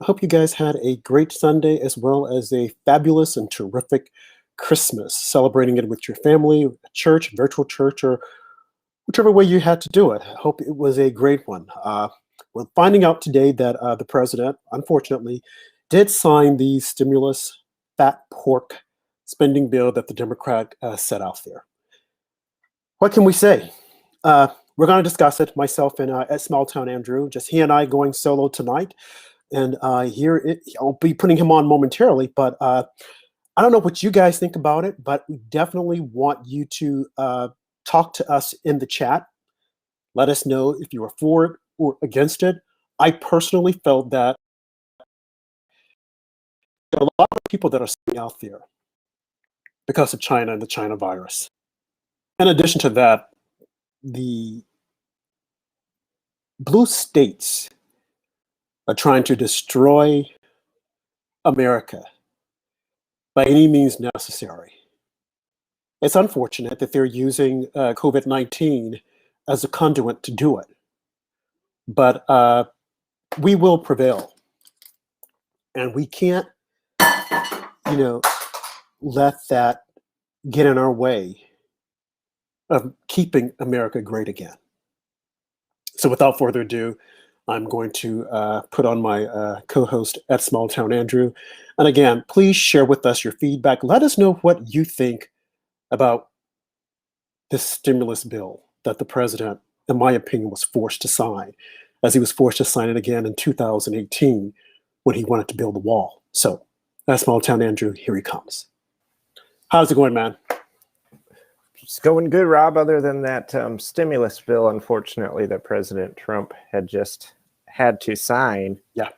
Hope you guys had a great Sunday as well as a fabulous and terrific Christmas, celebrating it with your family, church, virtual church, or whichever way you had to do it. I hope it was a great one. We're finding out today that the president, unfortunately, did sign the stimulus fat pork spending bill that the Democrat set out there. What can we say? We're going to discuss it, myself and at Small Town Andrew, just he and I going solo tonight. And I'll be putting him on momentarily, but I don't know what you guys think about it, but we definitely want you to talk to us in the chat. Let us know if you are for it or against it. I personally felt that there are a lot of people that are sitting out there because of China and the China virus. In addition to that, the blue states are trying to destroy America by any means necessary. It's unfortunate that they're using COVID-19 as a conduit to do it, but we will prevail, and we can't, let that get in our way of keeping America great again. So without further ado, I'm going to put on my co-host at Small Town Andrew. And again, please share with us your feedback. Let us know what you think about this stimulus bill that the president, in my opinion, was forced to sign, as he was forced to sign it again in 2018 when he wanted to build the wall. So, at Small Town Andrew, here he comes. How's it going, man? It's going good, Rob, other than that stimulus bill, unfortunately, that President Trump had just had to sign. Yeah.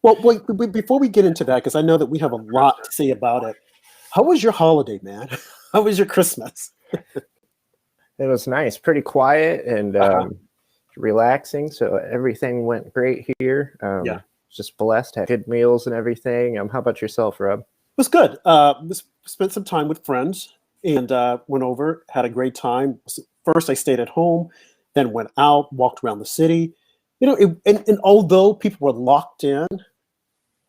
Well, wait, before we get into that, because I know that we have a lot to say about it, how was your holiday, man? How was your Christmas? It was nice, pretty quiet and relaxing, so everything went great here. Just blessed, had good meals and everything. How about yourself, Rob? It was good. Spent some time with friends and went over, had a great time. First, I stayed at home, then went out, walked around the city. And although people were locked in,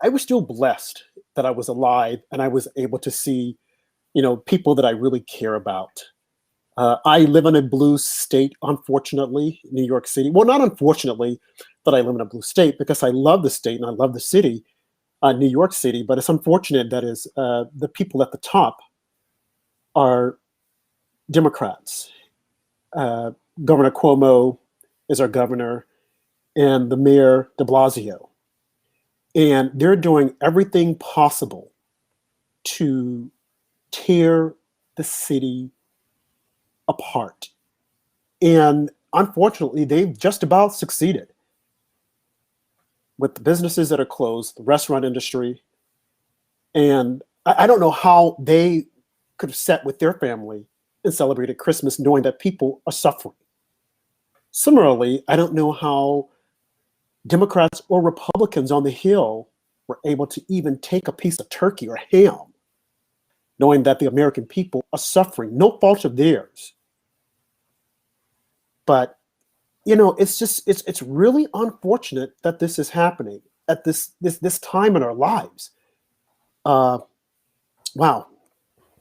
I was still blessed that I was alive and I was able to see, people that I really care about. I live in a blue state, unfortunately, New York City. Well, not unfortunately that I live in a blue state, because I love the state and I love the city, New York City, but it's unfortunate that is the people at the top are Democrats. Governor Cuomo is our governor, and the mayor de Blasio. And they're doing everything possible to tear the city apart. And unfortunately, they've just about succeeded with the businesses that are closed, the restaurant industry. And I don't know how they could have sat with their family and celebrated Christmas knowing that people are suffering. Similarly, I don't know how Democrats or Republicans on the Hill were able to even take a piece of turkey or ham, knowing that the American people are suffering, no fault of theirs. But, it's really unfortunate that this is happening at this time in our lives. Wow.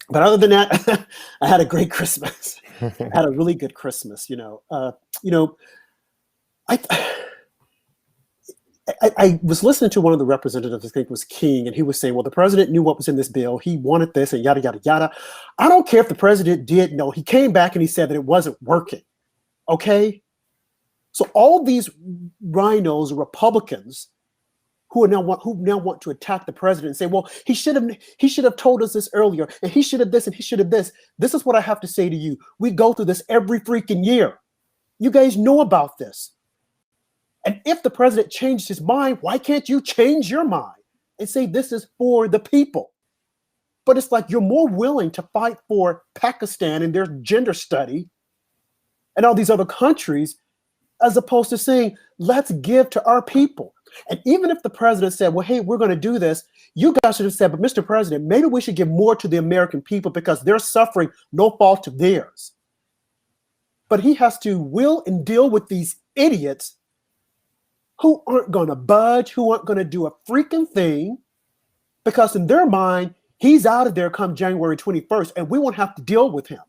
But other than that, I had a great Christmas. I had a really good Christmas, I was listening to one of the representatives, I think it was King, and he was saying, well, the president knew what was in this bill. He wanted this and yada, yada, yada. I don't care if the president did know. He came back and he said that it wasn't working. Okay? So all these rhinos, Republicans, who now want to attack the president and say, well, he should have told us this earlier, and he should have this and he should have this. This is what I have to say to you. We go through this every freaking year. You guys know about this. And if the president changed his mind, why can't you change your mind and say this is for the people? But it's like you're more willing to fight for Pakistan and their gender study and all these other countries, as opposed to saying, let's give to our people. And even if the president said, well, hey, we're going to do this, you guys should have said, but Mr. President, maybe we should give more to the American people because they're suffering, no fault of theirs. But he has to will and deal with these idiots who aren't going to budge, who aren't going to do a freaking thing, because in their mind, he's out of there come January 21st, and we won't have to deal with him.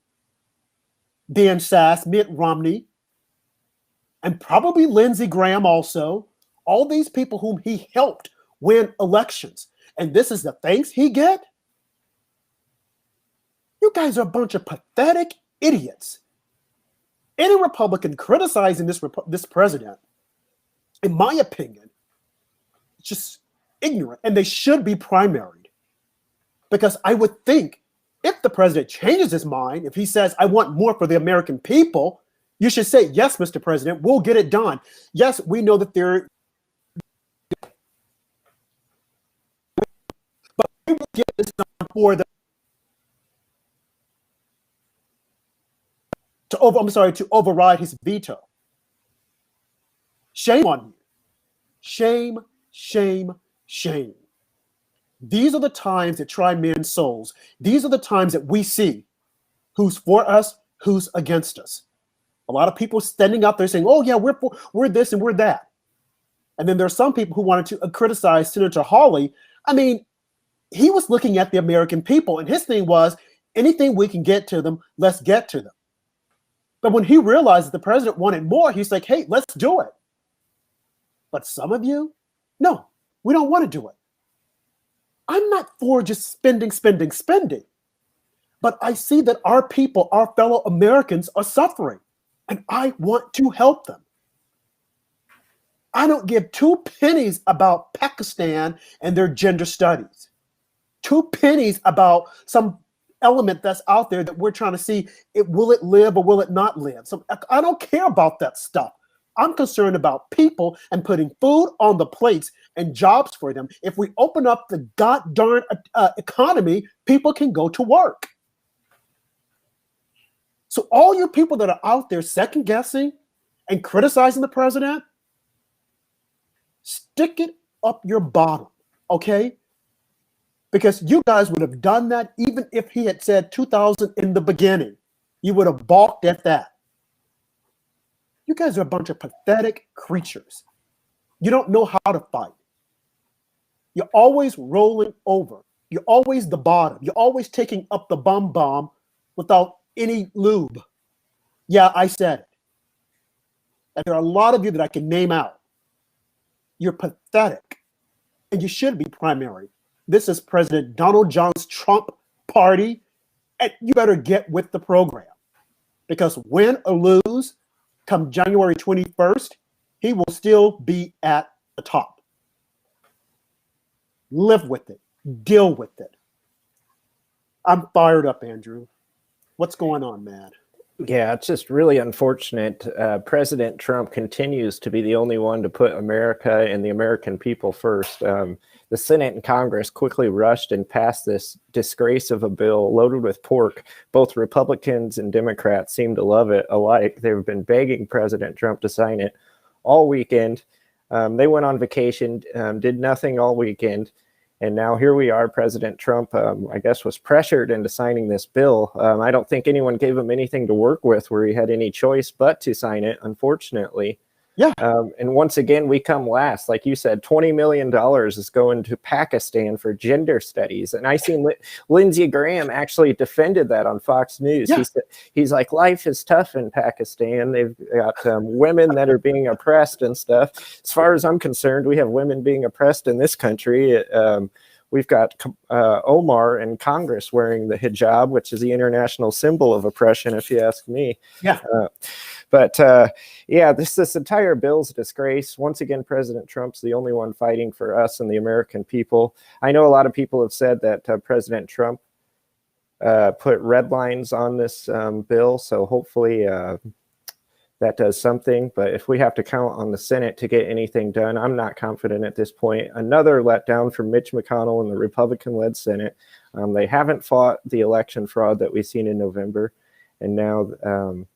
Dan Sass, Mitt Romney, and probably Lindsey Graham also, all these people whom he helped win elections. And this is the thanks he get? You guys are a bunch of pathetic idiots. Any Republican criticizing this president, in my opinion, it's just ignorant, and they should be primaried. Because I would think if the president changes his mind, if he says, I want more for the American people, you should say, yes, Mr. President, we'll get it done. Yes, we know that there, but we will get this done for the to override his veto. Shame on you. Shame, shame, shame. These are the times that try men's souls. These are the times that we see who's for us, who's against us. A lot of people standing out there saying, oh yeah, we're this and we're that. And then there are some people who wanted to criticize Senator Hawley. I mean, he was looking at the American people, and his thing was, anything we can get to them, let's get to them. But when he realized that the president wanted more, he's like, hey, let's do it. But some of you, no, we don't want to do it. I'm not for just spending. But I see that our people, our fellow Americans, are suffering, and I want to help them. I don't give 2 pennies about Pakistan and their gender studies. 2 pennies about some element that's out there that we're trying to see, will it live or will it not live? So I don't care about that stuff. I'm concerned about people and putting food on the plates and jobs for them. If we open up the goddamn economy, people can go to work. So all you people that are out there second guessing and criticizing the president, stick it up your bottom, okay? Because you guys would have done that even if he had said 2000 in the beginning. You would have balked at that. You guys are a bunch of pathetic creatures. You don't know how to fight. You're always rolling over. You're always the bottom. You're always taking up the bomb without any lube. Yeah, I said it. And there are a lot of you that I can name out. You're pathetic. And you should be primary. This is President Donald John's Trump party. And you better get with the program. Because win or lose, come January 21st, he will still be at the top. Live with it. Deal with it. I'm fired up, Andrew. What's going on, man? Yeah, it's just really unfortunate. President Trump continues to be the only one to put America and the American people first. The Senate and Congress quickly rushed and passed this disgrace of a bill loaded with pork. Both Republicans and Democrats seem to love it alike. They've been begging President Trump to sign it all weekend. They went on vacation, did nothing all weekend. And now here we are. President Trump, I guess, was pressured into signing this bill. I don't think anyone gave him anything to work with where he had any choice but to sign it, unfortunately. Yeah. And once again, we come last. Like you said, $20 million is going to Pakistan for gender studies. And I seen Lindsey Graham actually defended that on Fox News. Yeah. He's like, life is tough in Pakistan. They've got women that are being oppressed and stuff. As far as I'm concerned, we have women being oppressed in this country. We've got Omar in Congress wearing the hijab, which is the international symbol of oppression, if you ask me. Yeah. Yeah, this entire bill's a disgrace. Once again, President Trump's the only one fighting for us and the American people. I know a lot of people have said that President Trump put red lines on this bill, so hopefully that does something. But if we have to count on the Senate to get anything done, I'm not confident at this point. Another letdown from Mitch McConnell and the Republican-led Senate. They haven't fought the election fraud that we've seen in November, and now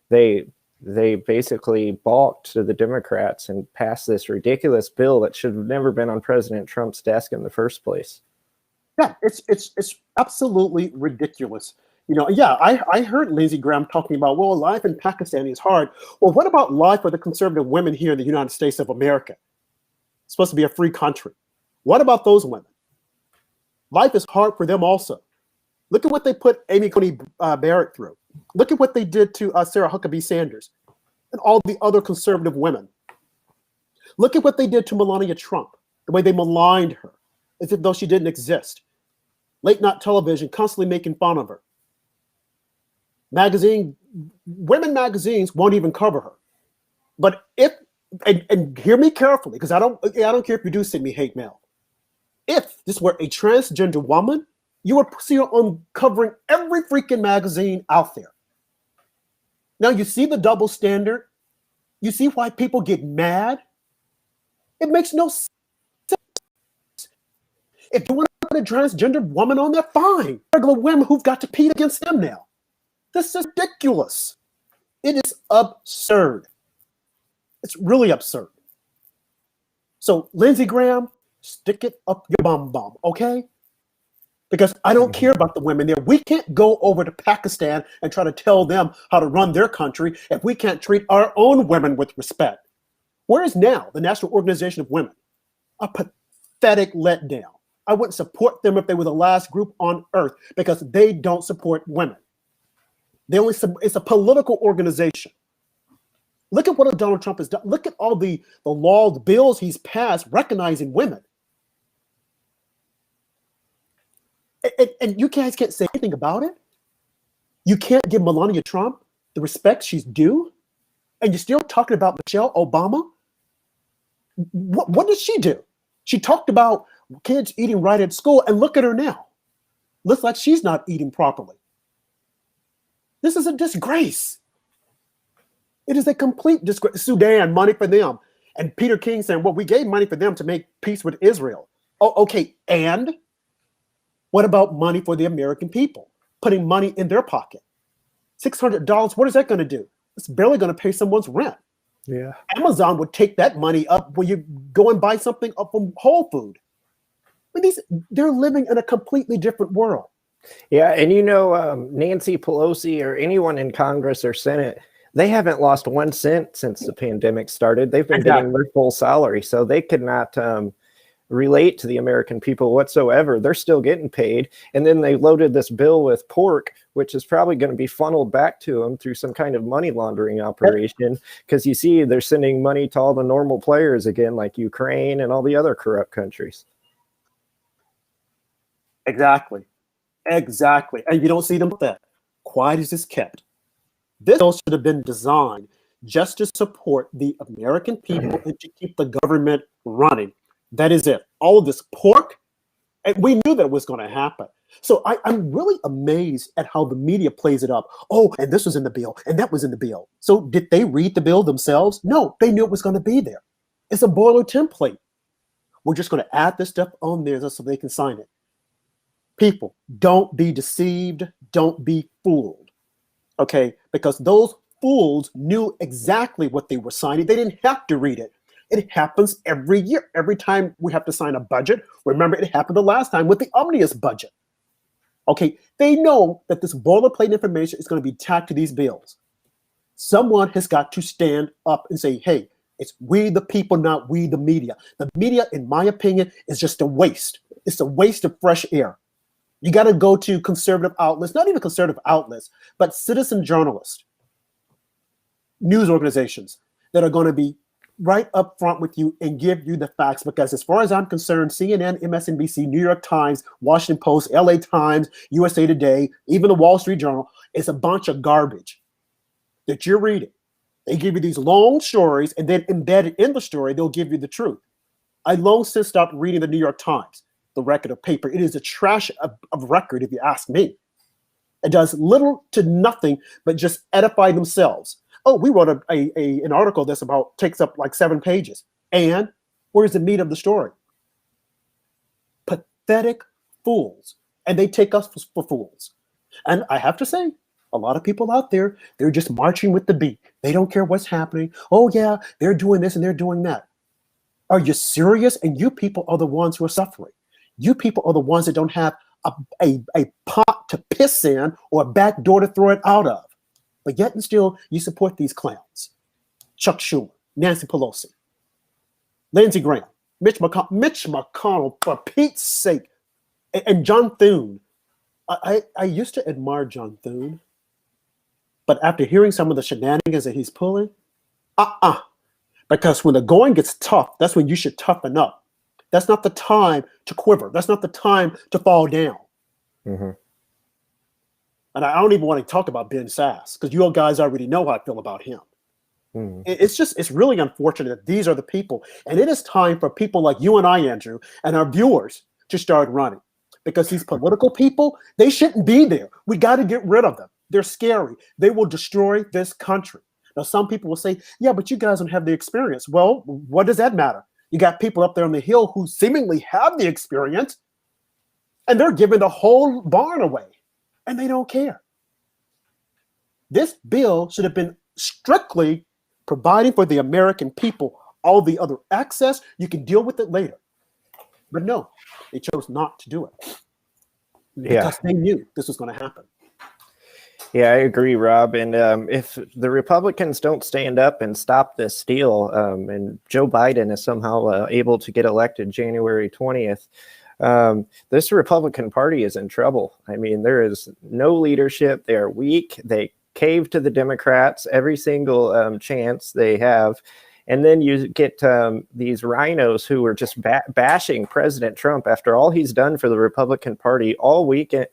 they basically balked to the Democrats and passed this ridiculous bill that should have never been on President Trump's desk in the first place. Yeah, it's absolutely ridiculous. You know, yeah, I heard Lindsey Graham talking about, well, life in Pakistan is hard. Well, what about life for the conservative women here in the United States of America? It's supposed to be a free country. What about those women? Life is hard for them also. Look at what they put Amy Coney Barrett through. Look at what they did to Sarah Huckabee Sanders and all the other conservative women. Look at what they did to Melania Trump, the way they maligned her, as if though she didn't exist. Late night television constantly making fun of her. Women magazines won't even cover her. But if, and hear me carefully, because I don't care if you do send me hate mail. If this were a transgender woman, you would see her on covering every freaking magazine out there. Now you see the double standard. You see why people get mad. It makes no sense. If you want to put a transgender woman on there, fine. Regular women who've got to compete against them now. This is ridiculous. It is absurd. It's really absurd. So Lindsey Graham, stick it up your bum, okay? Because I don't care about the women there. We can't go over to Pakistan and try to tell them how to run their country if we can't treat our own women with respect. Where is now the National Organization of Women? A pathetic letdown. I wouldn't support them if they were the last group on earth because they don't support women. It's a political organization. Look at what Donald Trump has done. Look at all the laws, bills he's passed recognizing women. And you guys can't say anything about it. You can't give Melania Trump the respect she's due. And you're still talking about Michelle Obama. What did she do? She talked about kids eating right at school, and look at her now. Looks like she's not eating properly. This is a disgrace. It is a complete disgrace. Sudan, money for them. And Peter King saying, well, we gave money for them to make peace with Israel. Oh, okay, and what about money for the American people? Putting money in their pocket. $600, what is that going to do? It's barely going to pay someone's rent. Yeah. Amazon would take that money up when you go and buy something up from Whole Food. I mean, they're living in a completely different world. Yeah, and Nancy Pelosi or anyone in Congress or Senate, they haven't lost 1 cent since the pandemic started. They've been getting their full salary, so they could not relate to the American people whatsoever. They're still getting paid. And then they loaded this bill with pork, which is probably going to be funneled back to them through some kind of money laundering operation. Because you see, they're sending money to all the normal players again, like Ukraine and all the other corrupt countries. Exactly. And you don't see them that. Quiet as it's kept. This bill should have been designed just to support the American people and to keep the government running. That is it. All of this pork, and we knew that was going to happen. So I'm really amazed at how the media plays it up. Oh, and this was in the bill, and that was in the bill. So did they read the bill themselves? No, they knew it was going to be there. It's a boiler template. We're just going to add this stuff on there so they can sign it. People, don't be deceived. Don't be fooled. Okay? Because those fools knew exactly what they were signing. They didn't have to read it. It happens every year. Every time we have to sign a budget. Remember, it happened the last time with the omnibus budget. Okay, they know that this boilerplate information is going to be tacked to these bills. Someone has got to stand up and say, hey, it's we the people, not we the media. The media, in my opinion, is just a waste. It's a waste of fresh air. You got to go to conservative outlets, not even conservative outlets, but citizen journalists, news organizations that are going to be right up front with you and give you the facts, because as far as I'm concerned, CNN, MSNBC, New York Times, Washington Post, LA Times, USA Today, even the Wall Street Journal, is a bunch of garbage that you're reading. They give you these long stories, and then embedded in the story, they'll give you the truth. I long since stopped reading the New York Times, the record of paper. It is a trash of record, if you ask me. It does little to nothing but just edify themselves. Oh, we wrote an article that's takes up like 7 pages. And where's the meat of the story? Pathetic fools. And they take us for fools. And I have to say, a lot of people out there, they're just marching with the beat. They don't care what's happening. Oh, yeah, they're doing this and they're doing that. Are you serious? And you people are the ones who are suffering. You people are the ones that don't have a pot to piss in or a back door to throw it out of. But yet and still, you support these clowns. Chuck Schumer, Nancy Pelosi, Lindsey Graham. Mitch McConnell, for Pete's sake, and John Thune. I used to admire John Thune, but after hearing some of the shenanigans that he's pulling, because when the going gets tough, that's when you should toughen up. That's not the time to quiver. That's not the time to fall down. Mm-hmm. And I don't even want to talk about Ben Sass, because you all guys already know how I feel about him. Mm-hmm. It's really unfortunate that these are the people. And it is time for people like you and I, Andrew, and our viewers to start running. Because these political people, they shouldn't be there. We got to get rid of them. They're scary. They will destroy this country. Now, some people will say, yeah, but you guys don't have the experience. Well, what does that matter? You got people up there on the Hill who seemingly have the experience, and they're giving the whole barn away, and they don't care. This bill should have been strictly providing for the American people all the other access. You can deal with it later. But no, they chose not to do it because they knew this was going to happen. Yeah, I agree, Rob. And if the Republicans don't stand up and stop this steal, and Joe Biden is somehow able to get elected January 20th, this Republican Party is in trouble. I mean, there is no leadership. They are weak. They cave to the Democrats every single chance they have. And then you get these rhinos who are just bashing President Trump after all he's done for the Republican Party all weekend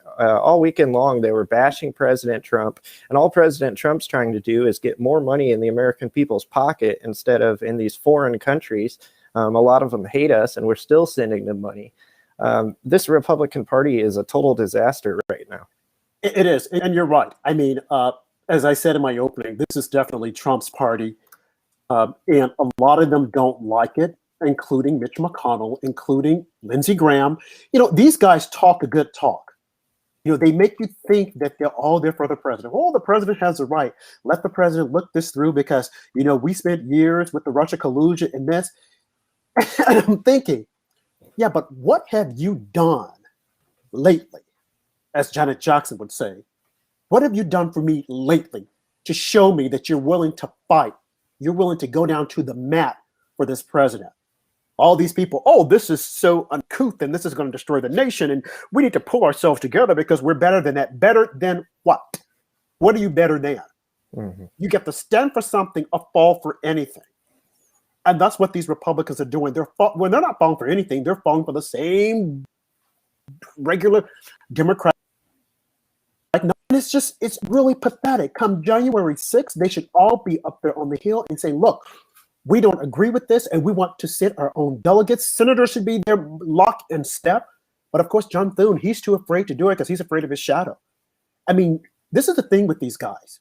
long. They were bashing President Trump, and all President Trump's trying to do is get more money in the American people's pocket instead of in these foreign countries. A lot of them hate us, and we're still sending them money. This Republican Party is a total disaster right now. It is, and you're right. I mean, as I said in my opening, this is definitely Trump's party. And a lot of them don't like it, including Mitch McConnell, including Lindsey Graham. You know, these guys talk a good talk. You know, they make you think that they're all there for the president. Oh, the president has the right. Let the president look this through because, you know, we spent years with the Russia collusion and this. And I'm thinking, yeah, but what have you done lately? As Janet Jackson would say, what have you done for me lately to show me that you're willing to fight? You're willing to go down to the mat for this president. All these people, oh, this is so uncouth and this is going to destroy the nation and we need to pull ourselves together because we're better than that. Better than what? What are you better than? Mm-hmm. You get to stand for something or fall for anything. And that's what these Republicans are doing. They're not falling for anything. They're falling for the same regular Democrat. It's really pathetic. Come January 6th, they should all be up there on the Hill and saying, look, we don't agree with this and we want to send our own delegates. Senators should be there lock and step. But of course, John Thune, he's too afraid to do it because he's afraid of his shadow. I mean, this is the thing with these guys.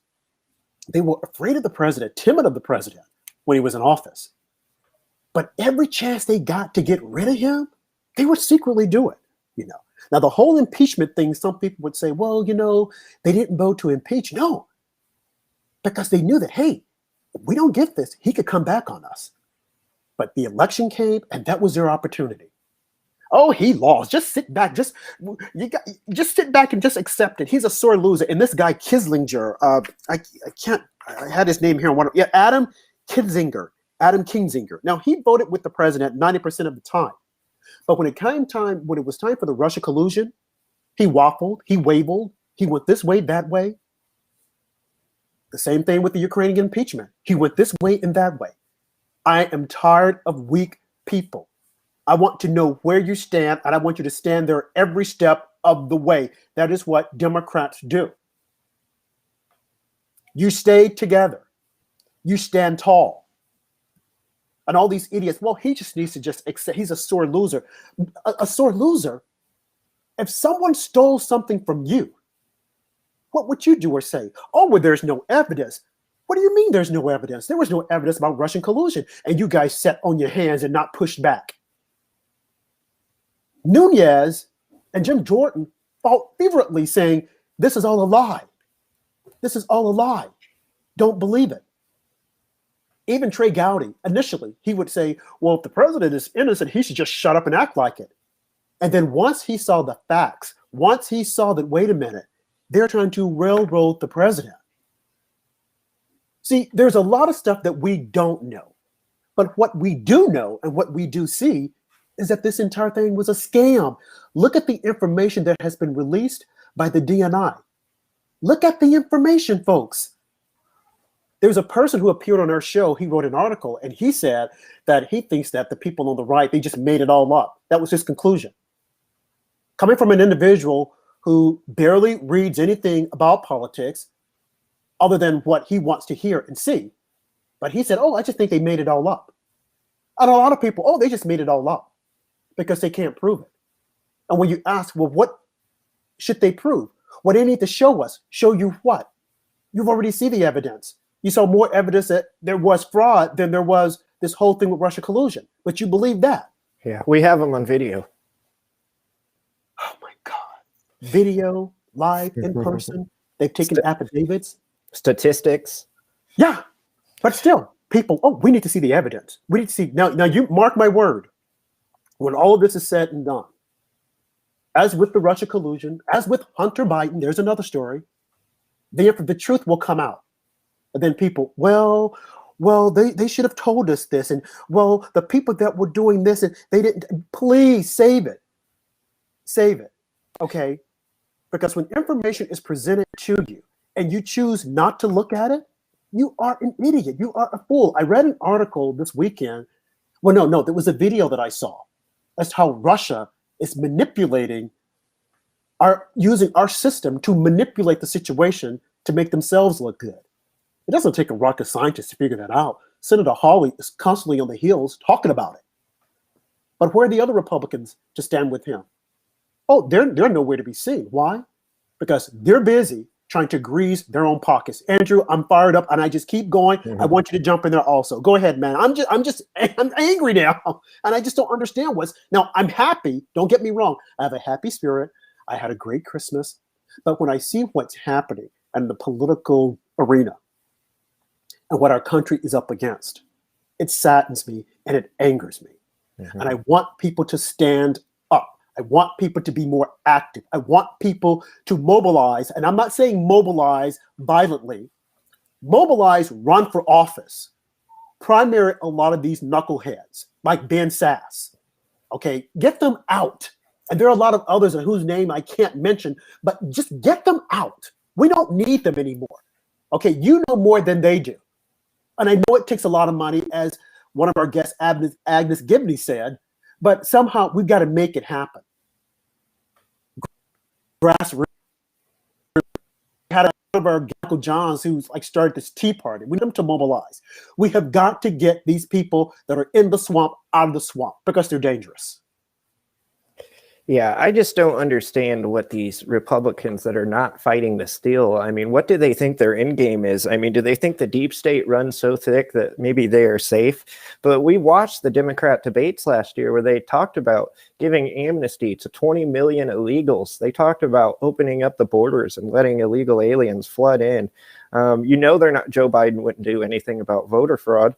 They were afraid of the president, timid of the president when he was in office. But every chance they got to get rid of him, they would secretly do it, you know. Now, the whole impeachment thing, some people would say, well, you know, they didn't vote to impeach. No, because they knew that, hey, if we don't get this, he could come back on us. But the election came, and that was their opportunity. Oh, he lost. Just sit back. Just sit back and just accept it. He's a sore loser. And this guy, Kislinger, I had his name here. Adam Kinzinger. Now, he voted with the president 90% of the time. But when it was time for the Russia collusion, he waffled, he waveled, he went this way, that way. The same thing with the Ukrainian impeachment. He went this way and that way. I am tired of weak people. I want to know where you stand, and I want you to stand there every step of the way. That is what Democrats do. You stay together. You stand tall. And all these idiots, well, he just needs to just accept he's a sore loser. A sore loser? If someone stole something from you, what would you do or say? Oh, well, there's no evidence. What do you mean there's no evidence? There was no evidence about Russian collusion, and you guys sat on your hands and not pushed back. Nunez and Jim Jordan fought fervently saying, this is all a lie. This is all a lie. Don't believe it. Even Trey Gowdy, initially, he would say, well, if the president is innocent, he should just shut up and act like it. And then once he saw the facts, once he saw that, wait a minute, they're trying to railroad the president. See, there's a lot of stuff that we don't know. But what we do know and what we do see is that this entire thing was a scam. Look at the information that has been released by the DNI. Look at the information, folks. There's a person who appeared on our show. He wrote an article and he said that he thinks that the people on the right, they just made it all up. That was his conclusion. Coming from an individual who barely reads anything about politics other than what he wants to hear and see. But he said, oh, I just think they made it all up. And a lot of people, oh, they just made it all up because they can't prove it. And when you ask, well, what should they prove? What they need to show us, show you what? You've already seen the evidence. You saw more evidence that there was fraud than there was this whole thing with Russia collusion. But you believe that. Yeah, we have them on video. Oh my God. Video, live, in person. They've taken affidavits. Statistics. Yeah. But still, people, oh, we need to see the evidence. We need to see. Now you mark my word. When all of this is said and done, as with the Russia collusion, as with Hunter Biden, there's another story. The truth will come out. And then people, well, they should have told us this. And well, the people that were doing this, and they didn't. Please save it. Save it. Okay? Because when information is presented to you and you choose not to look at it, you are an idiot. You are a fool. I read an article this weekend. Well, no, there was a video that I saw. That's how Russia is using our system to manipulate the situation to make themselves look good. It doesn't take a rocket scientist to figure that out. Senator Hawley is constantly on the heels talking about it. But where are the other Republicans to stand with him? Oh, they're nowhere to be seen. Why? Because they're busy trying to grease their own pockets. Andrew, I'm fired up and I just keep going. I want you to jump in there also. Go ahead, man. I'm angry now. And I just don't understand now I'm happy. Don't get me wrong. I have a happy spirit. I had a great Christmas. But when I see what's happening in the political arena and what our country is up against, it saddens me and it angers me. And I want people to stand up. I want people to be more active. I want people to mobilize. And I'm not saying mobilize violently. Mobilize, run for office. Primary a lot of these knuckleheads like Ben Sass. Okay, get them out. And there are a lot of others whose name I can't mention, but just get them out. We don't need them anymore. Okay, you know more than they do. And I know it takes a lot of money, as one of our guests, Agnes Gibney, said, but somehow we've got to make it happen. Grassroots. Had one of our Uncle Johns who's started this tea party. We need them to mobilize. We have got to get these people that are in the swamp out of the swamp because they're dangerous. Yeah, I just don't understand what these Republicans that are not fighting the steal. I mean, what do they think their end game is? I mean, do they think the deep state runs so thick that maybe they are safe? But we watched the Democrat debates last year where they talked about giving amnesty to 20 million illegals. They talked about opening up the borders and letting illegal aliens flood in. Joe Biden wouldn't do anything about voter fraud.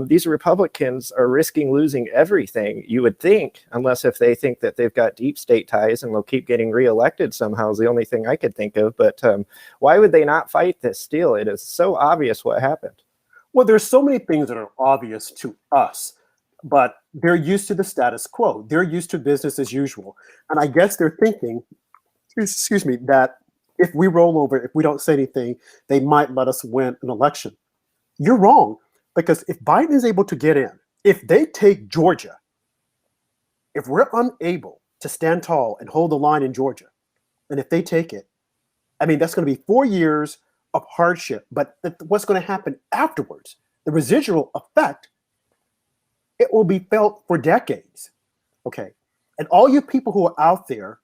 These Republicans are risking losing everything, you would think, unless if they think that they've got deep state ties and they'll keep getting reelected somehow is the only thing I could think of. But why would they not fight this steal? It is so obvious what happened. Well, there's so many things that are obvious to us, but they're used to the status quo. They're used to business as usual. And I guess they're thinking, that if we roll over, if we don't say anything, they might let us win an election. You're wrong. Because if Biden is able to get in, if they take Georgia, if we're unable to stand tall and hold the line in Georgia, and if they take it, I mean, that's going to be 4 years of hardship. But what's going to happen afterwards, the residual effect, it will be felt for decades. Okay. And all you people who are out there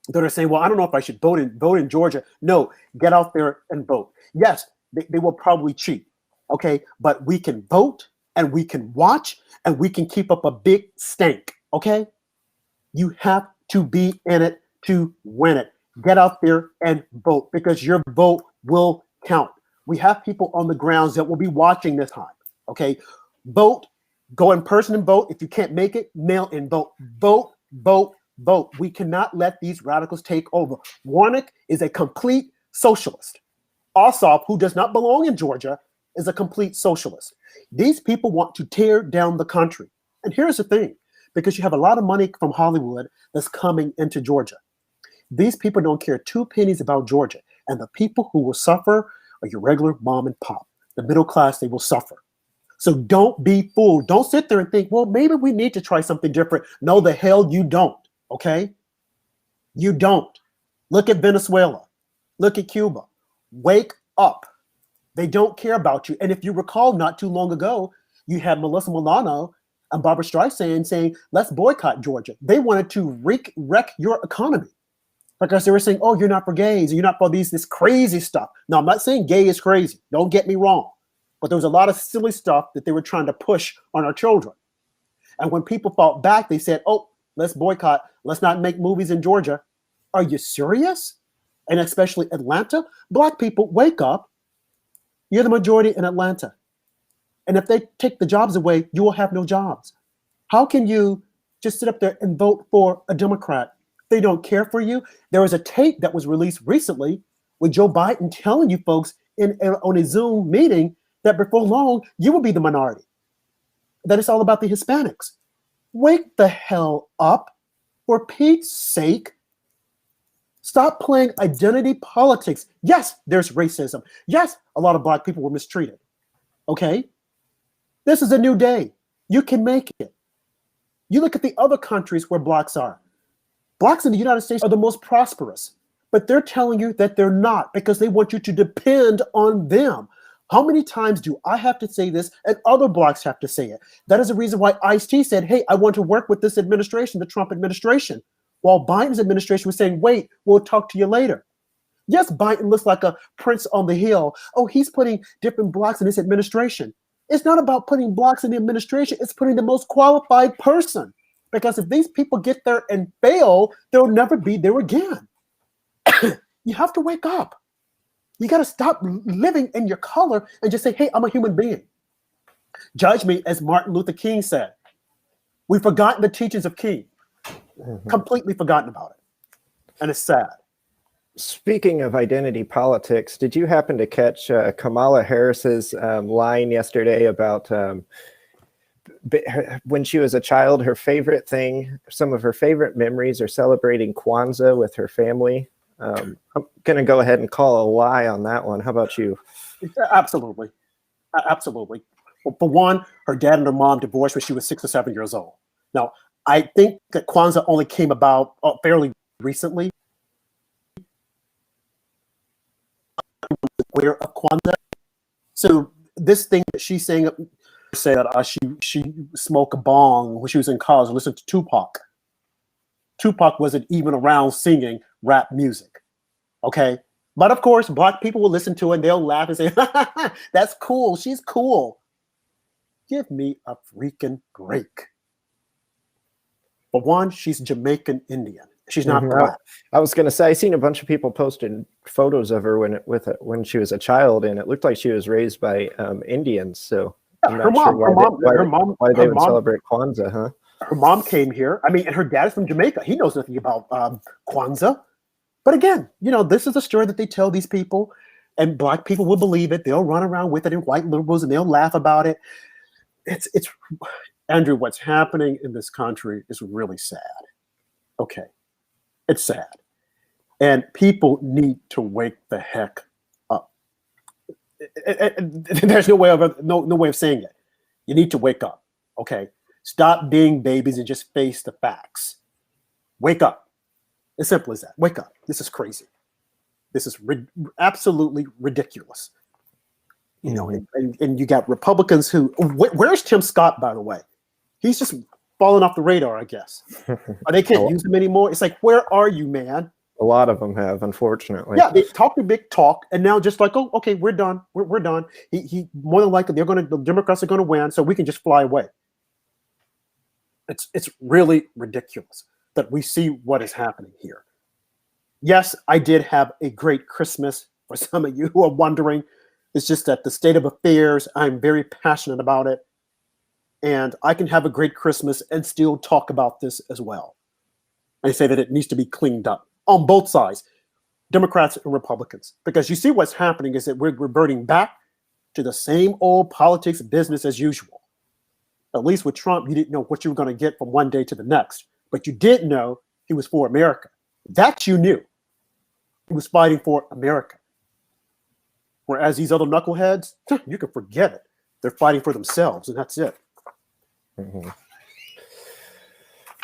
that are saying, well, I don't know if I should vote in Georgia. No, get out there and vote. Yes, they will probably cheat. Okay, but we can vote and we can watch and we can keep up a big stank. Okay, you have to be in it to win it. Get out there and vote because your vote will count. We have people on the grounds that will be watching this time. Okay, vote, go in person and vote. If you can't make it, mail in vote. Vote, vote, vote. We cannot let these radicals take over. Warnock is a complete socialist. Ossoff, who does not belong in Georgia, is a complete socialist. These people want to tear down the country. And here's the thing, because you have a lot of money from Hollywood that's coming into Georgia. These people don't care two pennies about Georgia. And the people who will suffer are your regular mom and pop. The middle class, they will suffer. So don't be fooled. Don't sit there and think, well, maybe we need to try something different. No, the hell you don't, okay? You don't. Look at Venezuela. Look at Cuba. Wake up. They don't care about you. And if you recall, not too long ago, you had Melissa Milano and Barbara Streisand saying, let's boycott Georgia. They wanted to wreck your economy. Because they were saying, oh, you're not for gays. You're not for this crazy stuff. Now, I'm not saying gay is crazy. Don't get me wrong. But there was a lot of silly stuff that they were trying to push on our children. And when people fought back, they said, oh, let's boycott. Let's not make movies in Georgia. Are you serious? And especially Atlanta, Black people, wake up. You're the majority in Atlanta. And if they take the jobs away, you will have no jobs. How can you just sit up there and vote for a Democrat? They don't care for you. There was a tape that was released recently with Joe Biden telling you folks on a Zoom meeting that before long, you will be the minority. That it's all about the Hispanics. Wake the hell up, for Pete's sake. Stop playing identity politics. Yes, there's racism. Yes, a lot of Black people were mistreated. Okay? This is a new day. You can make it. You look at the other countries where Blacks are. Blacks in the United States are the most prosperous, but they're telling you that they're not because they want you to depend on them. How many times do I have to say this and other Blacks have to say it? That is the reason why Ice-T said, hey, I want to work with this administration, the Trump administration, while Biden's administration was saying, wait, we'll talk to you later. Yes, Biden looks like a prince on the hill. Oh, he's putting different Blacks in his administration. It's not about putting Blacks in the administration. It's putting the most qualified person. Because if these people get there and fail, they'll never be there again. You have to wake up. You got to stop living in your color and just say, hey, I'm a human being. Judge me, as Martin Luther King said. We've forgotten the teachings of King. Completely forgotten about it. And it's sad. Speaking of identity politics, did you happen to catch Kamala Harris's line yesterday about when she was a child, her favorite thing, some of her favorite memories are celebrating Kwanzaa with her family? I'm going to go ahead and call a lie on that one. How about you? Absolutely. Absolutely. Well, for one, her dad and her mom divorced when she was 6 or 7 years old. Now, I think that Kwanzaa only came about fairly recently. Aware of Kwanzaa. So this thing that she's saying, say that she smoked a bong when she was in college and listened to Tupac. Tupac wasn't even around singing rap music, okay? But of course, Black people will listen to it and they'll laugh and say, that's cool, she's cool. Give me a freaking break. For one, she's Jamaican Indian. She's not Black. I was going to say, I seen a bunch of people posting photos of her when she was a child, and it looked like she was raised by Indians, so I'm not sure why they would celebrate Kwanzaa, huh? Her mom came here. I mean, and her dad is from Jamaica. He knows nothing about Kwanzaa. But again, this is a story that they tell these people, and Black people will believe it. They'll run around with it, and white liberals, and they'll laugh about it. It's Andrew, what's happening in this country is really sad. Okay. It's sad. And people need to wake the heck up. There's no way of saying it. You need to wake up. Okay. Stop being babies and just face the facts. Wake up. As simple as that. Wake up. This is crazy. This is absolutely ridiculous. And you got Republicans who, where's Tim Scott, by the way? He's just falling off the radar, I guess. Or they can't use him anymore. It's like, where are you, man? A lot of them have, unfortunately. Yeah, they talk the big talk, and now just like, oh, okay, we're done. We're done. He more than likely the Democrats are going to win, so we can just fly away. It's really ridiculous that we see what is happening here. Yes, I did have a great Christmas. For some of you who are wondering, it's just that the state of affairs, I'm very passionate about it. And I can have a great Christmas and still talk about this as well. I say that it needs to be cleaned up on both sides, Democrats and Republicans. Because you see what's happening is that we're reverting back to the same old politics business as usual. At least with Trump, you didn't know what you were going to get from one day to the next, but you did know he was for America. That you knew. He was fighting for America. Whereas these other knuckleheads, you can forget it. They're fighting for themselves, and that's it. Mm-hmm.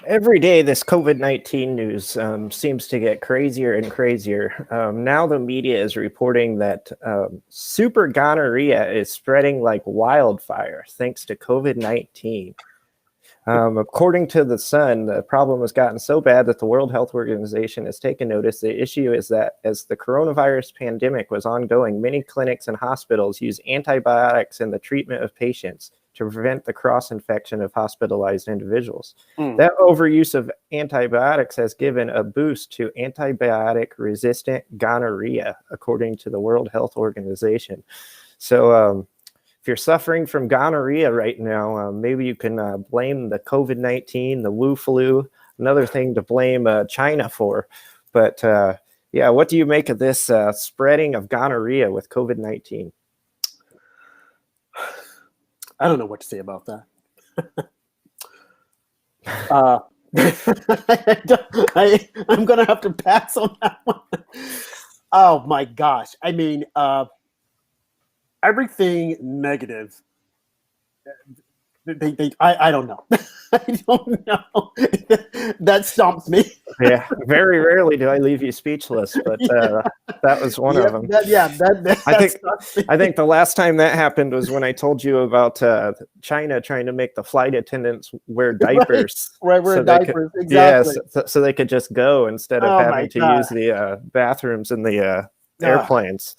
Every day, this COVID-19 news seems to get crazier and crazier. Now the media is reporting that super gonorrhea is spreading like wildfire thanks to COVID-19. According to The Sun, the problem has gotten so bad that the World Health Organization has taken notice. The issue is that as the coronavirus pandemic was ongoing, many clinics and hospitals use antibiotics in the treatment of patients to prevent the cross-infection of hospitalized individuals. That overuse of antibiotics has given a boost to antibiotic-resistant gonorrhea, according to the World Health Organization. So if you're suffering from gonorrhea right now, maybe you can blame the COVID-19, the Wu flu, another thing to blame China for. But yeah, what do you make of this spreading of gonorrhea with COVID-19? I don't know what to say about that. I'm going to have to pass on that one. Oh my gosh. I mean, everything negative. I don't know. I don't know. That stumps me. Yeah, very rarely do I leave you speechless, but that was one of them. I think the last time that happened was when I told you about China trying to make the flight attendants wear diapers. Right, wear diapers, exactly. Yeah, so they could just go instead of having to use the bathrooms in the airplanes.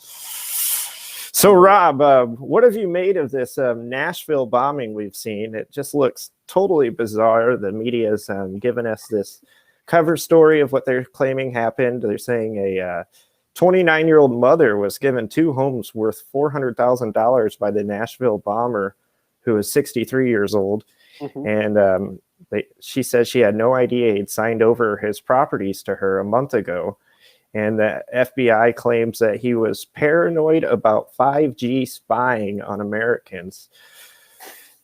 So, Rob, what have you made of this Nashville bombing we've seen? It just looks totally bizarre. The media has given us this cover story of what they're claiming happened. They're saying a 29-year-old mother was given 2 homes worth $400,000 by the Nashville bomber, who is 63 years old. Mm-hmm. And she says she had no idea he'd signed over his properties to her a month ago. And the FBI claims that he was paranoid about 5G spying on Americans.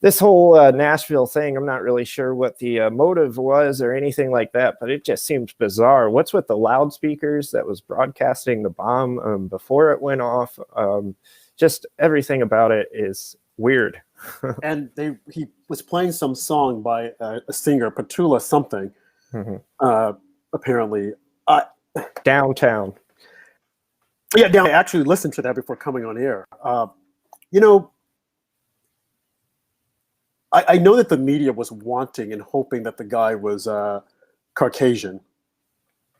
This whole Nashville thing, I'm not really sure what the motive was or anything like that, but it just seems bizarre. What's with the loudspeakers that was broadcasting the bomb before it went off? Just everything about it is weird. And he was playing some song by a singer, Petula something, apparently. Downtown. Yeah, I actually listened to that before coming on air. I know that the media was wanting and hoping that the guy was Caucasian,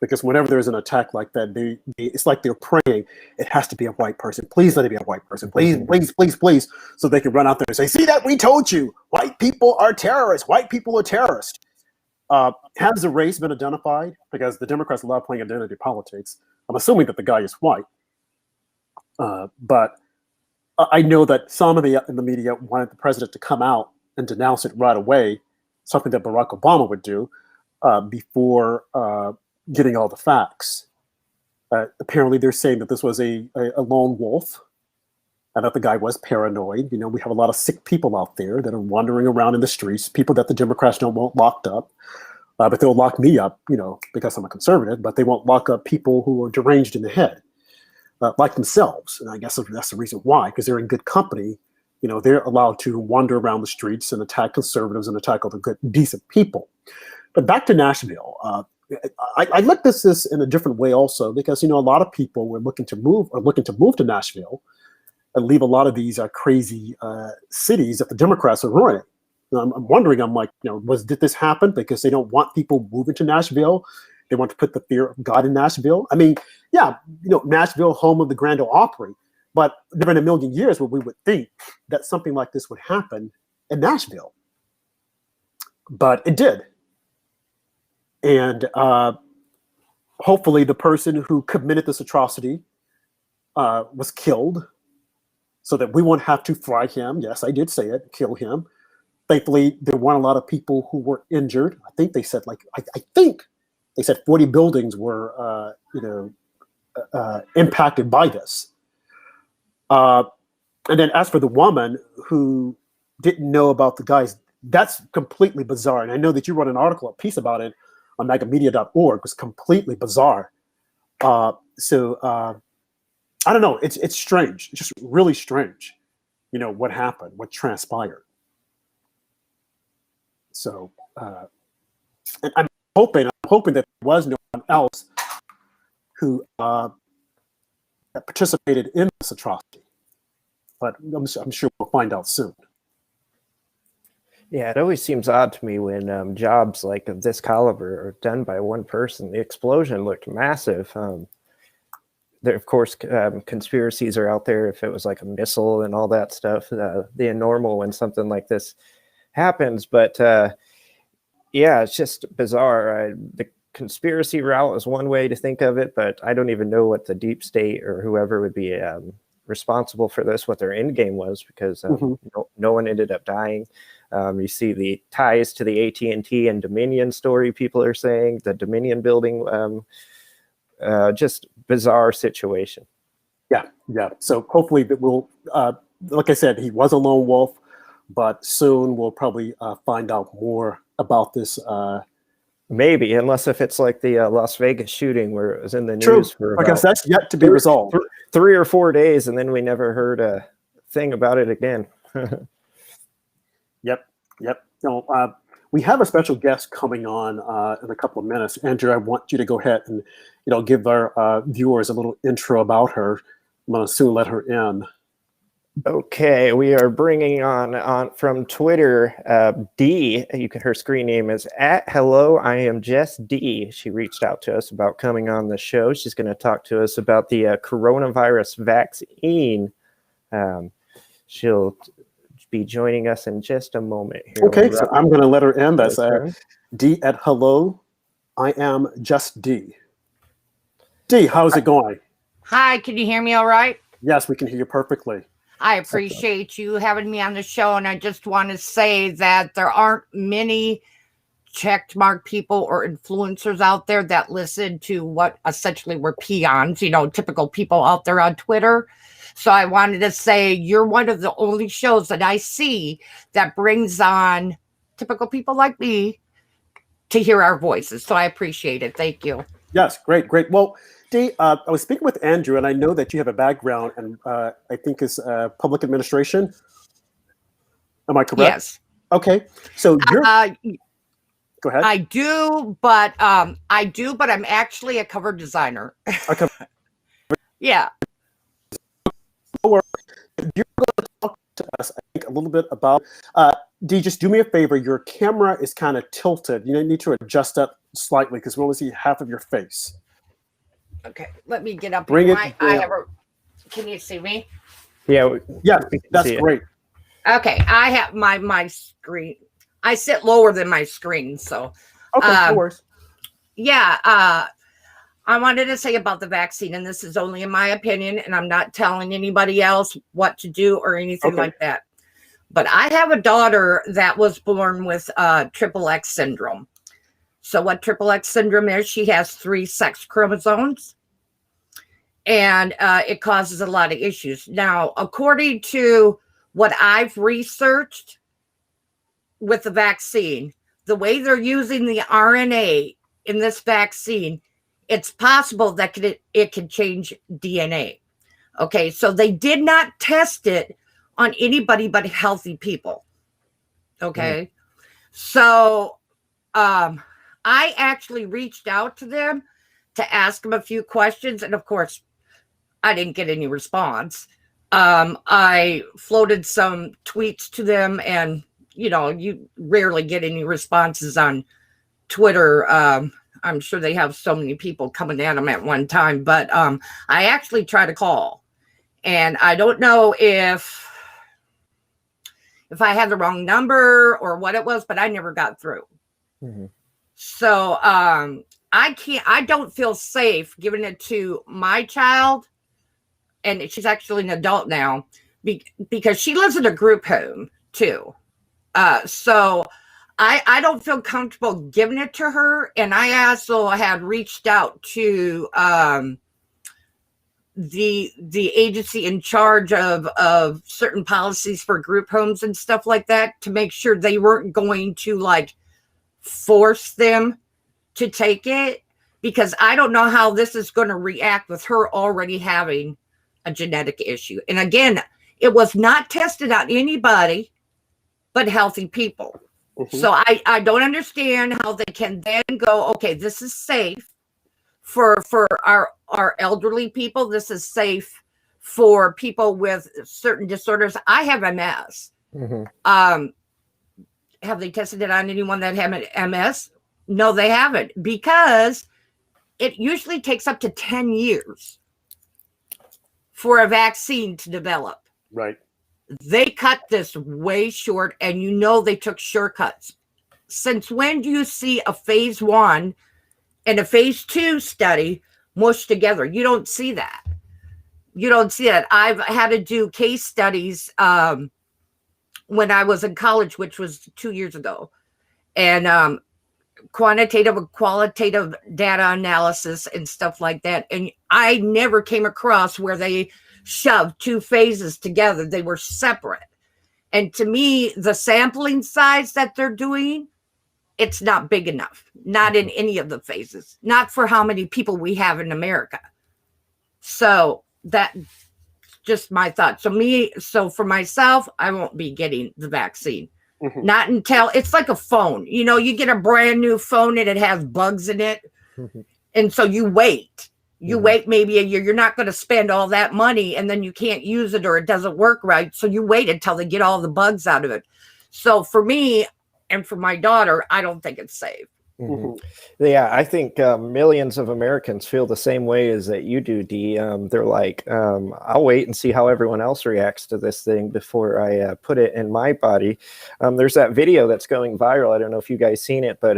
because whenever there's an attack like that, it's like they're praying it has to be a white person. Please let it be a white person. Please, please, please, please, so they can run out there and say, "See that? We told you, white people are terrorists. White people are terrorists." Has the race been identified? Because the Democrats love playing identity politics. I'm assuming that the guy is white. But I know that some of in the media wanted the president to come out and denounce it right away, something that Barack Obama would do before getting all the facts. Apparently, they're saying that this was a lone wolf and that the guy was paranoid. We have a lot of sick people out there that are wandering around in the streets, people that the Democrats don't want locked up. But they'll lock me up, because I'm a conservative, but they won't lock up people who are deranged in the head, like themselves. And I guess that's the reason why, because they're in good company. They're allowed to wander around the streets and attack conservatives and attack other good, decent people. But back to Nashville, I looked at this in a different way also, because, a lot of people were looking to move to Nashville and leave a lot of these crazy cities that the Democrats are ruining. I'm wondering, I'm like, did this happen because they don't want people moving to Nashville? They want to put the fear of God in Nashville. I mean, yeah, Nashville, home of the Grand Ole Opry, but never in a million years would we would think that something like this would happen in Nashville. But it did. And hopefully the person who committed this atrocity was killed so that we won't have to fry him. Yes, I did say it, kill him. Thankfully, there weren't a lot of people who were injured. I think they said I think they said 40 buildings were impacted by this. And then as for the woman who didn't know about the guys, that's completely bizarre. And I know that you wrote an article, a piece about it on MagaMedia.org. It was completely bizarre. I don't know. It's strange. It's just really strange. What happened, what transpired. So, and I'm hoping that there was no one else who participated in this atrocity. But I'm sure we'll find out soon. Yeah, it always seems odd to me when jobs like of this caliber are done by one person. The explosion looked massive. There, of course, conspiracies are out there if it was like a missile and all that stuff, the normal when something like this happens. But yeah, it's just bizarre. The conspiracy route is one way to think of it, but I don't even know what the deep state or whoever would be responsible for this, what their end game was, because no one ended up dying. You see the ties to the AT&T and Dominion story. People are saying the Dominion building, just bizarre situation. Yeah. So hopefully that we'll, like I said, he was a lone wolf, but soon we'll probably find out more about this. Maybe, unless if it's like the Las Vegas shooting where it was in the True. news for I guess that's yet to be resolved. 3 or 4 days, and then we never heard a thing about it again. Yep. No, we have a special guest coming on in a couple of minutes. Andrew, I want you to go ahead and give our viewers a little intro about her. I'm going to soon let her in. Okay, we are bringing on from Twitter, D. Her screen name is @hello. I am Jess D. She reached out to us about coming on the show. She's going to talk to us about the coronavirus vaccine. She'll be joining us in just a moment here. Okay, so I'm going to let her in. That's D @hello. I am just D. D, how's it going? Hi, can you hear me all right? Yes, we can hear you perfectly. I appreciate you having me on the show, and I just want to say that there aren't many checked mark people or influencers out there that listen to what essentially were peons, typical people out there on Twitter. So I wanted to say you're one of the only shows that I see that brings on typical people like me to hear our voices. So I appreciate it. Thank you. Yes, great. Well, Dee, I was speaking with Andrew, and I know that you have a background in, I think, is public administration. Am I correct? Yes. Okay. So you're. Go ahead. I do, but I'm actually a cover designer. Yeah. You're going to talk to us, I think, a little bit about. Dee, just do me a favor. Your camera is kind of tilted. You need to adjust that slightly because we only see half of your face. Okay, let me get up. Bring it. Can you see me? Yeah, that's great. Okay, I have my screen. I sit lower than my screen, so. Okay, no worries. Yeah, I wanted to say about the vaccine, and this is only in my opinion, and I'm not telling anybody else what to do or anything like that. But I have a daughter that was born with XXX syndrome. So what XXX syndrome is, she has 3 sex chromosomes, and it causes a lot of issues. Now, according to what I've researched with the vaccine, the way they're using the RNA in this vaccine, it's possible that it can change DNA. Okay, so they did not test it on anybody but healthy people. Okay, so I actually reached out to them to ask them a few questions, and of course, I didn't get any response. I floated some tweets to them, and you rarely get any responses on Twitter. I'm sure they have so many people coming at them at one time, but I actually tried to call, and I don't know if I had the wrong number or what it was, but I never got through. So I don't feel safe giving it to my child, and she's actually an adult now, because she lives in a group home too. So I don't feel comfortable giving it to her. And I also had reached out to the agency in charge of certain policies for group homes and stuff like that to make sure they weren't going to like force them to take it, because I don't know how this is going to react with her already having a genetic issue. And again, it was not tested on anybody but healthy people. Mm-hmm. So I don't understand how they can then go, okay, this is safe for our elderly people. This is safe for people with certain disorders. I have MS. Mm-hmm. Have they tested it on anyone that had MS? No, they haven't, because it usually takes up to 10 years for a vaccine to develop. Right. They cut this way short, and they took shortcuts. Since when do you see a phase 1 and a phase 2 study mushed together? You don't see that. You don't see that. I've had to do case studies when I was in college, which was 2 years ago, and quantitative and qualitative data analysis and stuff like that. And I never came across where they shoved 2 phases together. They were separate. And to me, the sampling size that they're doing, it's not big enough. Not in any of the phases. Not for how many people we have in America. So that's just my thought. So for myself, I won't be getting the vaccine. Mm-hmm. Not until it's like a phone. You get a brand new phone and it has bugs in it. Mm-hmm. And so you wait. You wait maybe a year. You're not going to spend all that money and then you can't use it or it doesn't work right. So you wait until they get all the bugs out of it. So for me and for my daughter, I don't think it's safe. Mm-hmm. Yeah, I think millions of Americans feel the same way as that you do, Dee. They're like, I'll wait and see how everyone else reacts to this thing before I put it in my body. There's that video that's going viral. I don't know if you guys seen it, but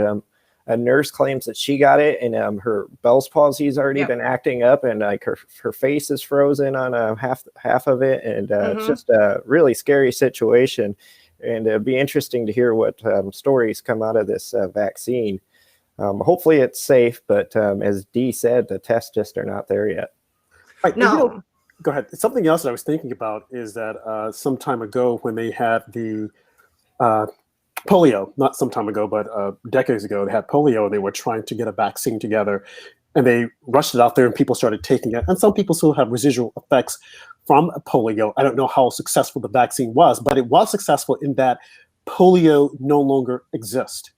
a nurse claims that she got it, and her Bell's palsy's already been acting up, and like her face is frozen on half of it, and it's just a really scary situation. And it'd be interesting to hear what stories come out of this vaccine. Hopefully it's safe, but as Dee said, the tests just are not there yet. Right. No. Go ahead. Something else that I was thinking about is that some time ago when they had the polio, not some time ago, but decades ago, they had polio and they were trying to get a vaccine together and they rushed it out there and people started taking it. And some people still have residual effects from polio. I don't know how successful the vaccine was, but it was successful in that polio no longer exists.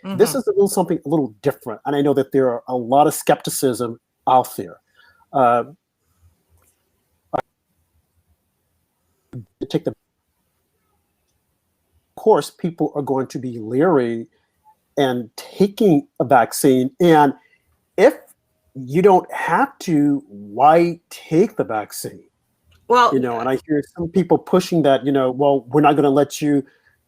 Mm-hmm. This is something a little different. And I know that there are a lot of skepticism out there. Of course, people are going to be leery and taking a vaccine. And if you don't have to, why take the vaccine? Well, and I hear some people pushing that, well, we're not going to let you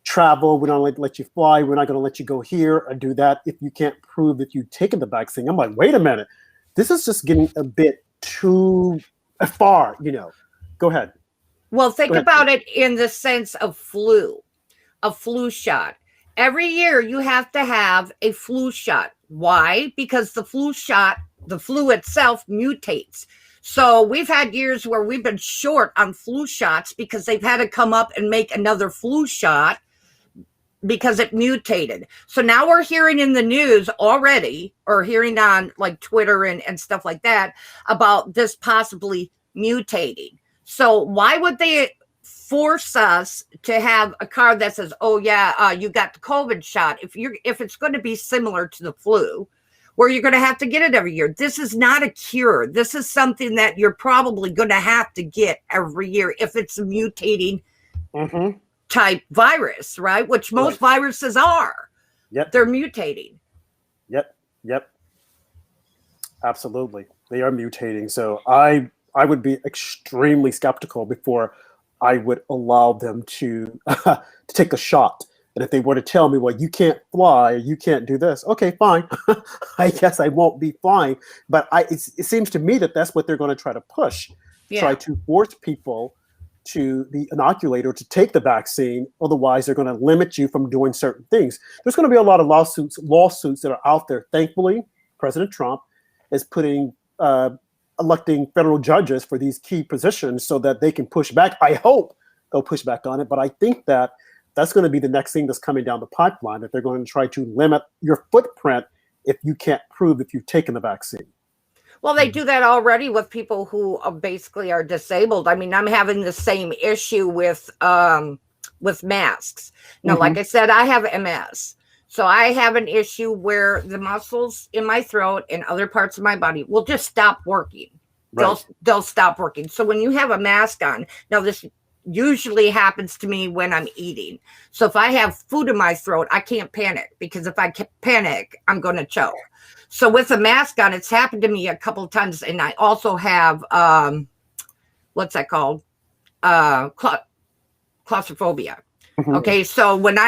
travel. We're not going to let you fly. We're not going to let you go here or do that if you can't prove that you've taken the vaccine. I'm like, wait a minute. This is just getting a bit too far, Go ahead. Well, think about it in the sense of a flu shot. Every year you have to have a flu shot. Why? Because the flu itself mutates. So we've had years where we've been short on flu shots because they've had to come up and make another flu shot because it mutated. So now we're hearing in the news already, or hearing on like Twitter and stuff like that, about this possibly mutating. So why would they force us to have a card that says, oh yeah, you got the COVID shot? If it's going to be similar to the flu, where you're going to have to get it every year. This is not a cure. This is something that you're probably going to have to get every year if it's a mutating type virus, right? Which most viruses are. Yep. They're mutating. Yep. Absolutely. They are mutating. So I would be extremely skeptical before I would allow them to take a shot. And if they were to tell me, well, you can't fly, you can't do this, okay, fine. I guess I won't be flying. But it seems to me that that's what they're going to try to push, try to force people to be inoculated or to take the vaccine. Otherwise, they're going to limit you from doing certain things. There's going to be a lot of lawsuits that are out there. Thankfully, President Trump is putting electing federal judges for these key positions so that they can push back. I hope they'll push back on it, but I think that that's going to be the next thing that's coming down the pipeline, that they're going to try to limit your footprint if you can't prove if you've taken the vaccine. Well, they do that already with people who basically are disabled. I mean, I'm having the same issue with masks. Now, like I said, I have MS. So I have an issue where the muscles in my throat and other parts of my body will just stop working. Right. They'll stop working. So when you have a mask on, now this usually happens to me when I'm eating. So if I have food in my throat, I can't panic, because if I panic, I'm going to choke. So with a mask on, it's happened to me a couple of times. And I also have, what's that called? Claustrophobia. Okay. So when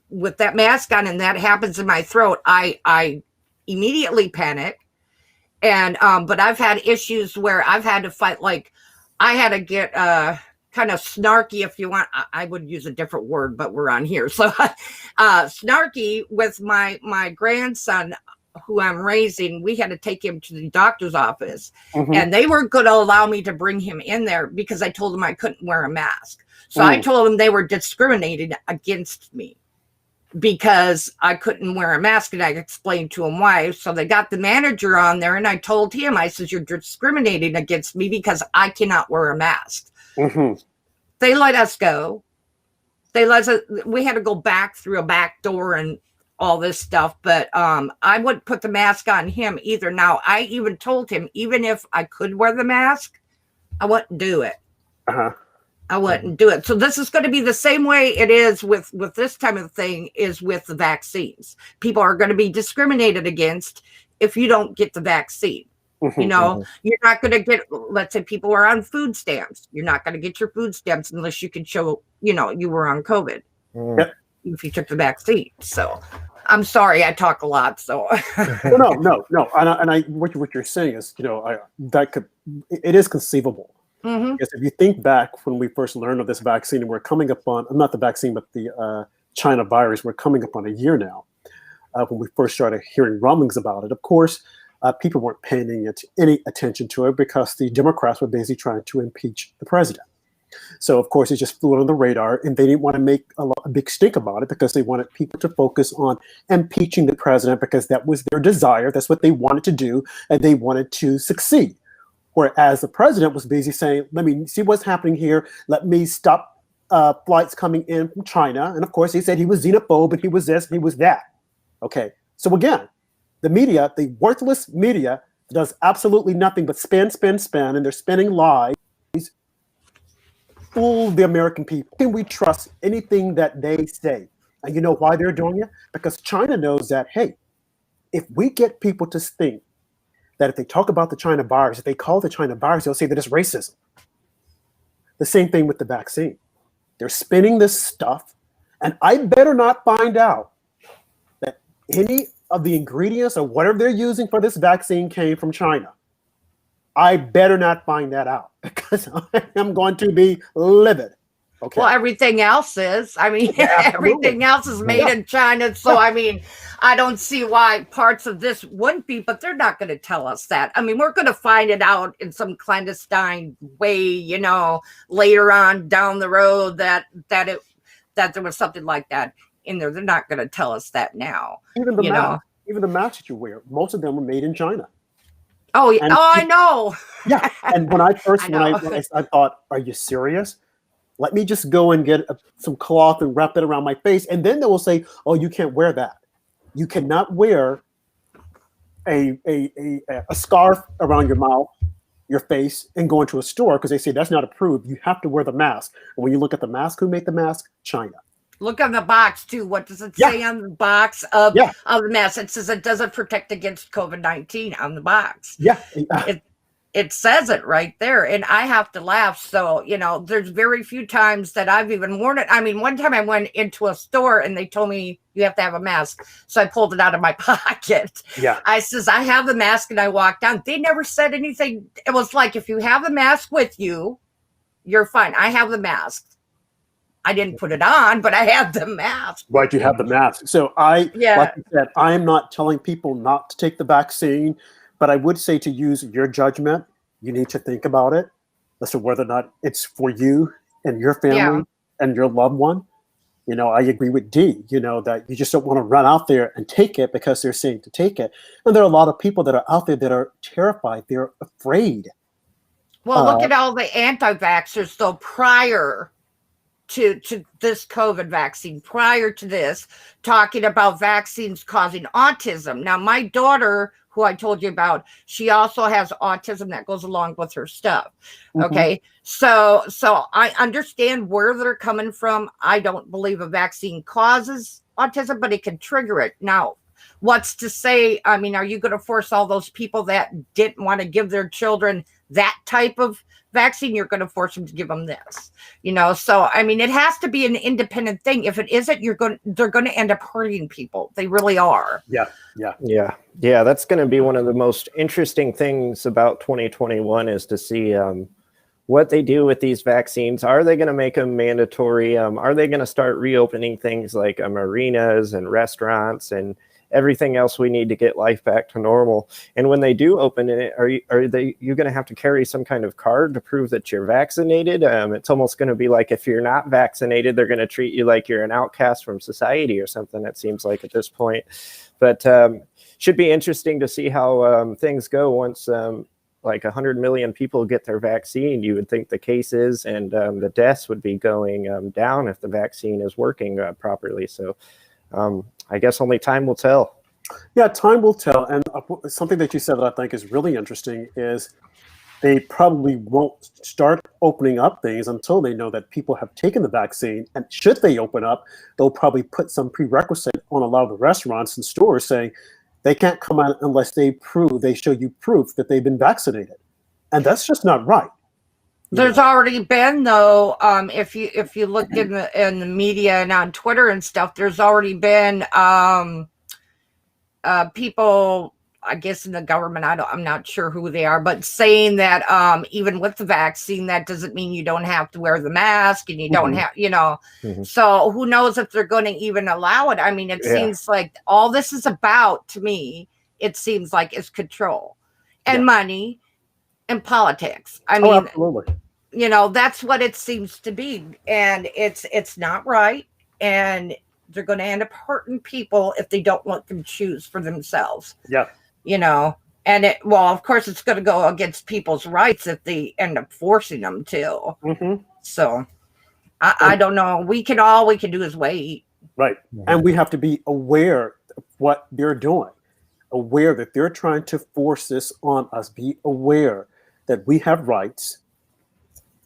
with that mask on and that happens in my throat, I immediately panic. And, but I've had issues where I've had to fight, like I had to get, kind of snarky, if you want. I would use a different word, but we're on here. So snarky with my grandson, who I'm raising. We had to take him to the doctor's office, and they weren't going to allow me to bring him in there because I told them I couldn't wear a mask. So I told them they were discriminating against me because I couldn't wear a mask, and I explained to him why. So they got the manager on there, and I told him, I said, you're discriminating against me because I cannot wear a mask. They let us go. We had to go back through a back door and all this stuff, but I wouldn't put the mask on him either. Now, I even told him, even if I could wear the mask, I wouldn't do it. I wouldn't do it. So this is going to be the same way it is with this type of thing is with the vaccines. People are going to be discriminated against if you don't get the vaccine. You know, you're not going to get, let's say people are on food stamps. You're not going to get your food stamps unless you can show, you know, you were on COVID if you took the vaccine. So I'm sorry, I talk a lot. So no. And what you're saying is, you know, it is conceivable. Because if you think back when we first learned of this vaccine, and we're coming up on, not the vaccine, but the China virus, we're coming up on a year now when we first started hearing rumblings about it. Of course, people weren't paying any attention to it because the Democrats were basically trying to impeach the president. So, of course, it just flew under the radar, and they didn't want to make a big stink about it because they wanted people to focus on impeaching the president because that was their desire. That's what they wanted to do, and they wanted to succeed. Whereas the president was basically saying, let me see what's happening here. Let me stop flights coming in from China. And, of course, he said he was xenophobe, and he was this, and he was that. Okay, so again, the media, the worthless media, does absolutely nothing but spin, and they're spinning lies, fool the American people. Can we trust anything that they say? And you know why they're doing it? Because China knows that, hey, if we get people to think that if they talk about the China virus, if they call the China virus, they'll say that it's racism. The same thing with the vaccine. They're spinning this stuff, and I better not find out that any of the ingredients or whatever they're using for this vaccine came from China. I better not find that out because I am going to be livid. Okay. Well, everything else is. I mean, everything else is made in China. So, I mean, I don't see why parts of this wouldn't be, but they're not going to tell us that. I mean, we're going to find it out in some clandestine way, you know, later on down the road that there was something like that in there. They're not going to tell us that now. Even the masks that you wear, most of them were made in China. Oh, yeah. I know. Yeah. And when I first, I thought, are you serious? Let me just go and get some cloth and wrap it around my face. And then they will say, oh, you can't wear that. You cannot wear a scarf around your mouth, your face, and go into a store because they say that's not approved. You have to wear the mask. And when you look at the mask, who made the mask? China. Look on the box, too. What does it say on the box of the mask? It says it doesn't protect against COVID-19 on the box. Yeah. It says it right there. And I have to laugh. So, you know, there's very few times that I've even worn it. I mean, one time I went into a store and they told me you have to have a mask. So I pulled it out of my pocket. Yeah. I says, I have the mask, and I walked down. They never said anything. It was like, if you have the mask with you, you're fine. I have the mask. I didn't put it on, but I have the mask. Right, you have the mask. So like you said, I am not telling people not to take the vaccine. But I would say to use your judgment. You need to think about it as to whether or not it's for you and your family and your loved one. I agree with D, that you just don't want to run out there and take it because they're saying to take it. And there are a lot of people that are out there that are terrified. They're afraid. Well, look at all the anti-vaxxers, though, prior to this COVID vaccine, prior to this, talking about vaccines causing autism. Now, my daughter, who I told you about, she also has autism that goes along with her stuff. Okay. So I understand where they're coming from. I don't believe a vaccine causes autism, but it can trigger it. Now, what's to say, I mean, are you going to force all those people that didn't want to give their children that type of vaccine? You're going to force them to give them this, so I mean, it has to be an independent thing. If it isn't, they're going to end up hurting people. They really are. Yeah, that's going to be one of the most interesting things about 2021 is to see what they do with these vaccines. Are they going to make them mandatory? Are they going to start reopening things like arenas and restaurants and everything else we need to get life back to normal? And when they do open it, are you going to have to carry some kind of card to prove that you're vaccinated? It's almost going to be like if you're not vaccinated, they're going to treat you like you're an outcast from society or something, it seems like at this point. But should be interesting to see how things go once like 100 million people get their vaccine. You would think the cases and the deaths would be going down if the vaccine is working properly. So I guess only time will tell. Yeah, time will tell. And something that you said that I think is really interesting is they probably won't start opening up things until they know that people have taken the vaccine. And should they open up, they'll probably put some prerequisite on a lot of the restaurants and stores saying they can't come out unless they show you proof that they've been vaccinated. And that's just not right. There's already been, though, if you looked in the media and on Twitter and stuff, there's already been people, I guess in the government, I'm not sure who they are, but saying that even with the vaccine, that doesn't mean you don't have to wear the mask and you don't have, So who knows if they're going to even allow it? I mean, it seems like all this is about, to me, it seems like is control and money and politics. I mean, absolutely. That's what it seems to be. And it's not right. And they're going to end up hurting people if they don't let them choose for themselves. Yeah. And of course, it's going to go against people's rights if they end up forcing them to. So I don't know. All we can do is wait. Right. And we have to be aware of what they're doing, aware that they're trying to force this on us, be aware that we have rights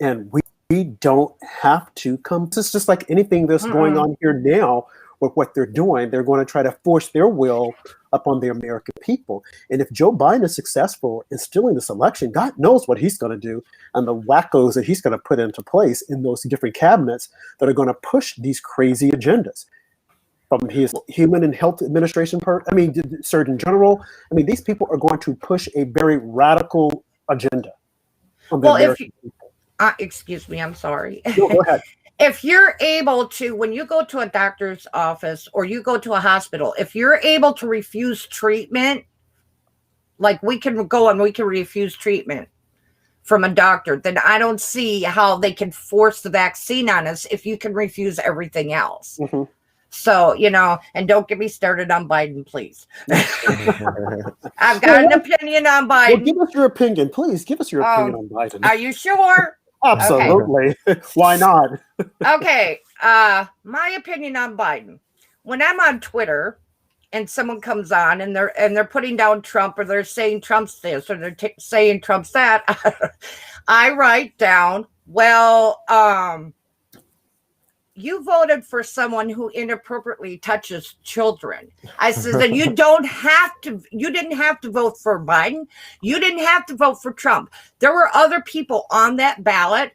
and we don't have to come to, just like anything that's going on here now with what they're doing. They're going to try to force their will upon the American people. And if Joe Biden is successful in stealing this election, God knows what he's going to do and the wackos that he's going to put into place in those different cabinets that are going to push these crazy agendas. From his Human and Health Administration, Surgeon General. I mean, these people are going to push a very radical agenda on the American people. Excuse me, I'm sorry. No, go ahead. If you're able to, when you go to a doctor's office or you go to a hospital, if you're able to refuse treatment, like we can go and we can refuse treatment from a doctor, then I don't see how they can force the vaccine on us if you can refuse everything else. So, and don't get me started on Biden, please. I've got an opinion on Biden. Well, give us your opinion, please. Give us your opinion on Biden. Are you sure? Absolutely. Okay. Why not? Okay. My opinion on Biden. When I'm on Twitter and someone comes on and they're putting down Trump or they're saying Trump's this or they're saying Trump's that, I write down, you voted for someone who inappropriately touches children. I said that you didn't have to vote for Biden. You didn't have to vote for Trump. There were other people on that ballot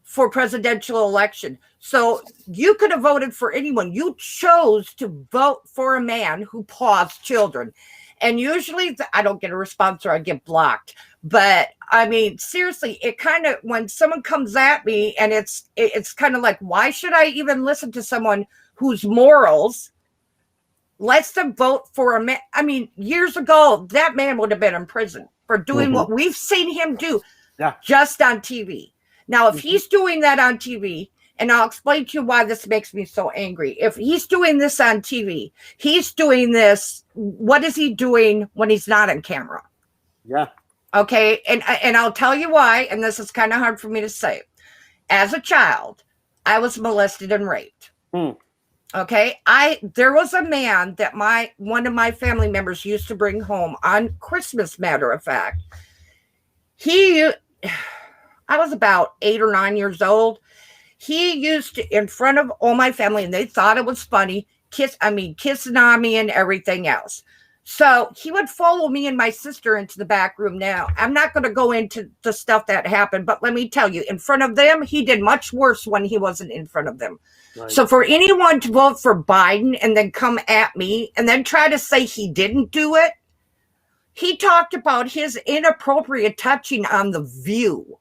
for presidential election. So you could have voted for anyone. You chose to vote for a man who paws children. And usually I don't get a response or I get blocked. But I mean, seriously, it kind of, when someone comes at me and it's kind of like, why should I even listen to someone whose morals lets them vote for a man. I mean, years ago, that man would have been in prison for doing what we've seen him do just on TV. Now, if he's doing that on TV, and I'll explain to you why this makes me so angry. If he's doing this on TV, he's doing this. What is he doing when he's not on camera? Yeah. Okay. And I'll tell you why. And this is kind of hard for me to say. As a child, I was molested and raped. Okay. There was a man that one of my family members used to bring home on Christmas, matter of fact. I was about 8 or 9 years old. He used to, in front of all my family, and they thought it was funny, kissing on me and everything else. So he would follow me and my sister into the back room. Now, I'm not going to go into the stuff that happened, but let me tell you, in front of them, he did much worse when he wasn't in front of them. Right. So for anyone to vote for Biden and then come at me and then try to say he didn't do it, he talked about his inappropriate touching on The View.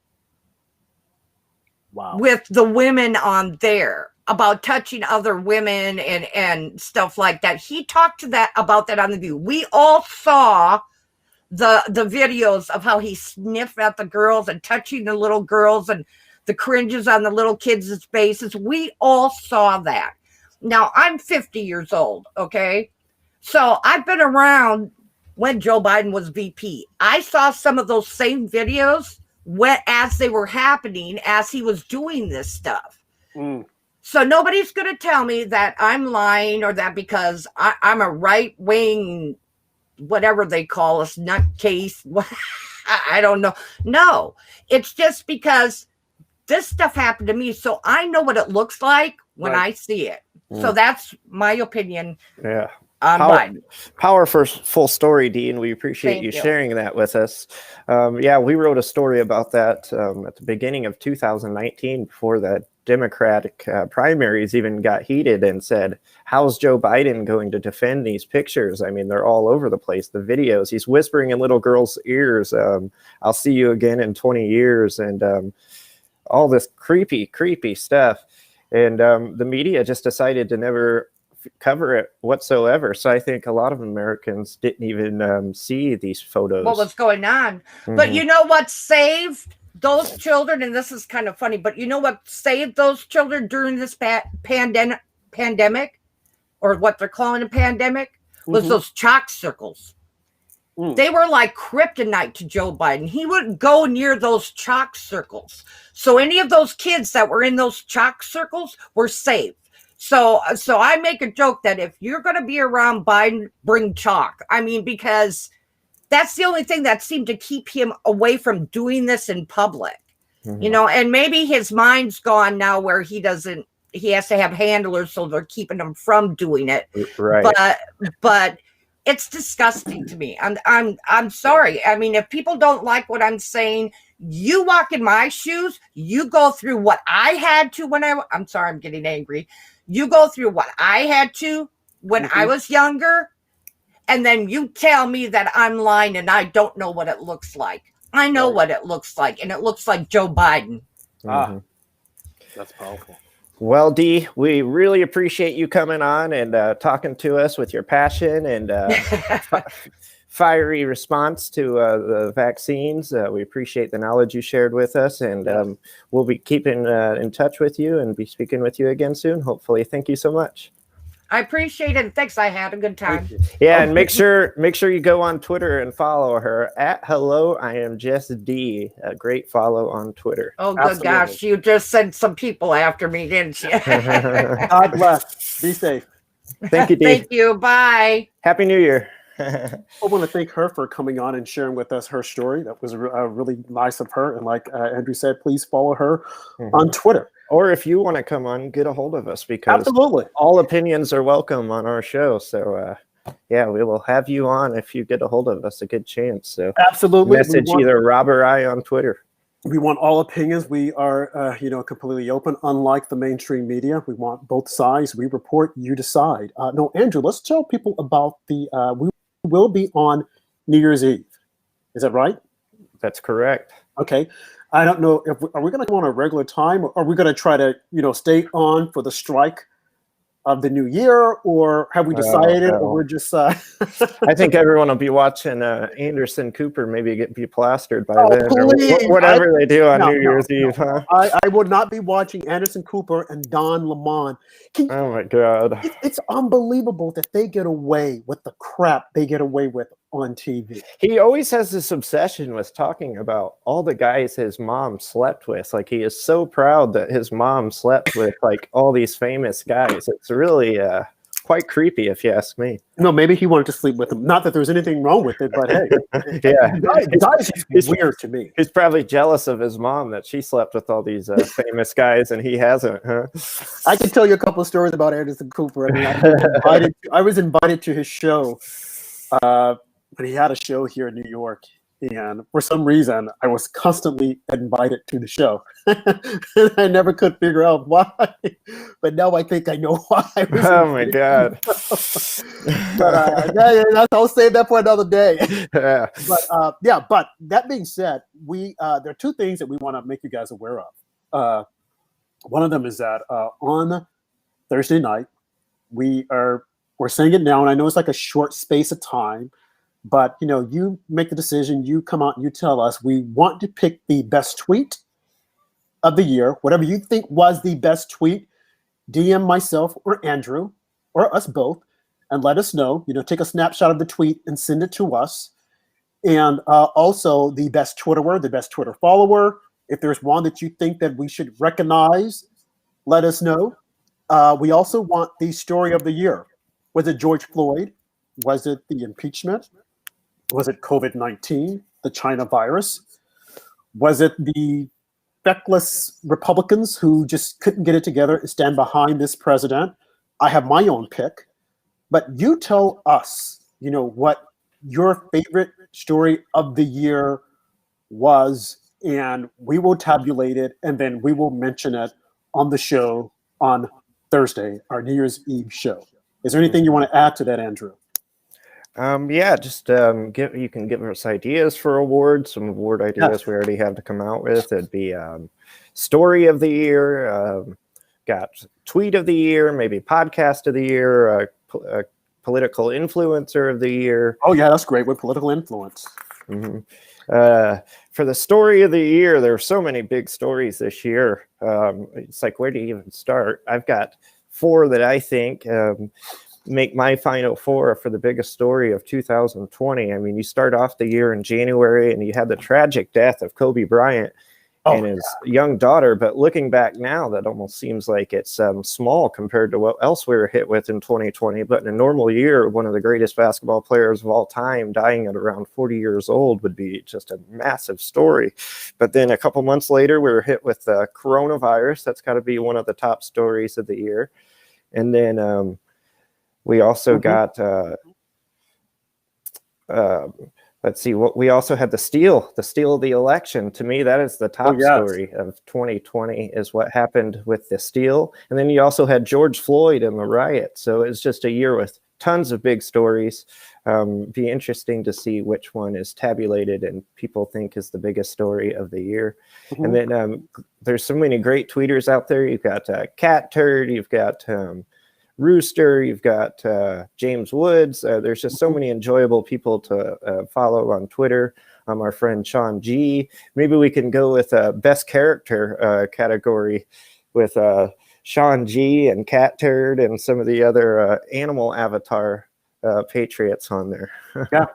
Wow. With the women on there, about touching other women and stuff like that. He talked about that on The View. We all saw the videos of how he sniffed at the girls and touching the little girls and the cringes on the little kids' faces. We all saw that. Now, I'm 50 years old, okay? So I've been around when Joe Biden was VP. I saw some of those same videos as they were happening, as he was doing this stuff. So nobody's going to tell me that I'm lying, or that because I'm a right-wing, whatever they call us, nutcase. I don't know. No, it's just because this stuff happened to me, so I know what it looks like when I see it. So that's my opinion. Yeah. Biden. Powerful story, Dee, and we appreciate you sharing that with us. We wrote a story about that at the beginning of 2019, before the Democratic primaries even got heated, and said, how's Joe Biden going to defend these pictures? I mean, they're all over the place. The videos, he's whispering in little girls' ears, I'll see you again in 20 years, and all this creepy stuff. And the media just decided to never cover it whatsoever. So I think a lot of Americans didn't even see these photos. What was going on? But you know what saved those children? And this is kind of funny, but you know what saved those children during this pandemic, or what they're calling a pandemic, was those chalk circles. They were like kryptonite to Joe Biden. He wouldn't go near those chalk circles. So any of those kids that were in those chalk circles were saved. So I make a joke that if you're going to be around Biden, bring chalk. I mean, because that's the only thing that seemed to keep him away from doing this in public, you know, and maybe his mind's gone now where he has to have handlers, so they're keeping him from doing it. Right. But it's disgusting to me. I'm sorry. I mean, if people don't like what I'm saying, you walk in my shoes, you go through what I had to when I'm sorry, I'm getting angry. You go through what I had to when I was younger, and then you tell me that I'm lying and I don't know what it looks like. I know what it looks like, and it looks like Joe Biden. That's powerful. Well, Dee, we really appreciate you coming on and talking to us with your passion and fiery response to the vaccines. We appreciate the knowledge you shared with us, and we'll be keeping in touch with you and be speaking with you again soon, hopefully. Thank you so much. I appreciate it. Thanks. I had a good time. Yeah, and make sure you go on Twitter and follow her at Hello I Am Just D. A great follow on Twitter. Oh, good gosh. You just sent some people after me, didn't you? God bless. Be safe. Thank you, Dee. Thank you. Bye. Happy New Year. I want to thank her for coming on and sharing with us her story. That was really nice of her. And like Andrew said, please follow her on Twitter. Or if you want to come on, get a hold of us, because absolutely all opinions are welcome on our show. So, we will have you on if you get a hold of us. A good chance. So absolutely, message either Rob or I on Twitter. We want all opinions. We are, completely open. Unlike the mainstream media, we want both sides. We report, you decide. No, Andrew, let's tell people about we will be on New Year's Eve. Is that right? That's correct. Okay. I don't know are we going to go on a regular time, or are we going to try to, stay on for the strike of the new year, or have we decided, no. or we're just? I think everyone will be watching Anderson Cooper maybe be plastered by then, please. or whatever they do on No, New Year's Eve, huh? I would not be watching Anderson Cooper and Don Lemon. Oh my God. It's unbelievable that they get away with the crap they get away with on TV. He always has this obsession with talking about all the guys his mom slept with. Like, he is so proud that his mom slept with like all these famous guys. It's really quite creepy, if you ask me. No, maybe he wanted to sleep with them. Not that there's anything wrong with it, but hey, yeah, it's weird to me. He's probably jealous of his mom that she slept with all these famous guys and he hasn't, huh? I can tell you a couple of stories about Anderson Cooper. I mean, I was invited to his show when he had a show here in New York. And for some reason, I was constantly invited to the show. And I never could figure out why. But now I think I know why. Oh, my God. But I'll save that for another day. Yeah. But that being said, there are two things that we want to make you guys aware of. One of them is that on Thursday night, we're saying it now, and I know it's like a short space of time, but you make the decision, you come out and you tell us. We want to pick the best tweet of the year, whatever you think was the best tweet. DM myself or Andrew or us both and let us know. Take a snapshot of the tweet and send it to us. And also the best Twitterer, the best Twitter follower. If there's one that you think that we should recognize, let us know. We also want the story of the year. Was it George Floyd? Was it the impeachment? Was it COVID-19, the China virus? Was it the feckless Republicans who just couldn't get it together and stand behind this president? I have my own pick. But you tell us, what your favorite story of the year was, and we will tabulate it, and then we will mention it on the show on Thursday, our New Year's Eve show. Is there anything you want to add to that, Andrew? Just you can give us ideas for awards, some award ideas we already have to come out with. It'd be story of the year, got tweet of the year, maybe podcast of the year, political influencer of the year. Oh yeah, that's great with political influence. Mm-hmm. For the story of the year, there are so many big stories this year. It's like, where do you even start? I've got 4 that I think make my final 4 for the biggest story of 2020. I mean, you start off the year in January and you had the tragic death of Kobe Bryant and his young daughter. But looking back now, that almost seems like it's small compared to what else we were hit with in 2020. But in a normal year, one of the greatest basketball players of all time dying at around 40 years old would be just a massive story. But then a couple months later, we were hit with coronavirus. That's got to be one of the top stories of the year. And then we also got, let's see, we also had the steal of the election. To me, that is the top story of 2020 is what happened with the steal. And then you also had George Floyd and the riot. So it's just a year with tons of big stories. Be interesting to see which one is tabulated and people think is the biggest story of the year. And then there's so many great tweeters out there. You've got Cat Turd, you've got Rooster, you've got James Woods. There's just so many enjoyable people to follow on Twitter. Our friend Sean G. Maybe we can go with best character category with Sean G and Cat Turd and some of the other animal avatar patriots on there. Yeah.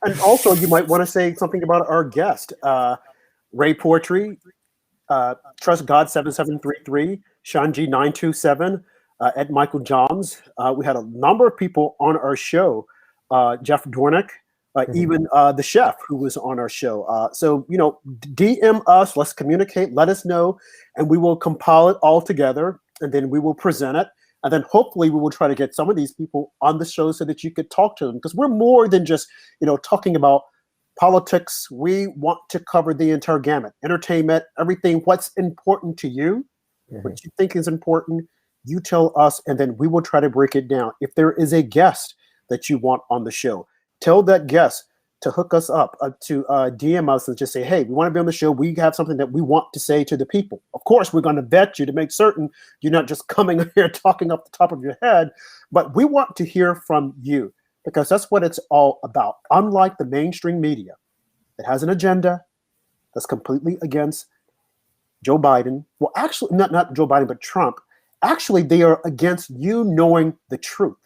And also you might want to say something about our guest, Ray Poetry, Trust God 7733, Sean G 927. At Michael Johns. We had a number of people on our show, Jeff Dornick, even the chef who was on our show. So, DM us, let's communicate, let us know, and we will compile it all together, and then we will present it. And then hopefully we will try to get some of these people on the show so that you could talk to them, because we're more than just, talking about politics. We want to cover the entire gamut, entertainment, everything, what's important to you, what you think is important. You tell us, and then we will try to break it down. If there is a guest that you want on the show, tell that guest to hook us up, to DM us and just say, hey, we want to be on the show. We have something that we want to say to the people. Of course, we're going to vet you to make certain you're not just coming here talking up the top of your head, but we want to hear from you because that's what it's all about. Unlike the mainstream media that has an agenda that's completely against Joe Biden. Well, actually, not Joe Biden, but Trump. Actually, they are against you knowing the truth.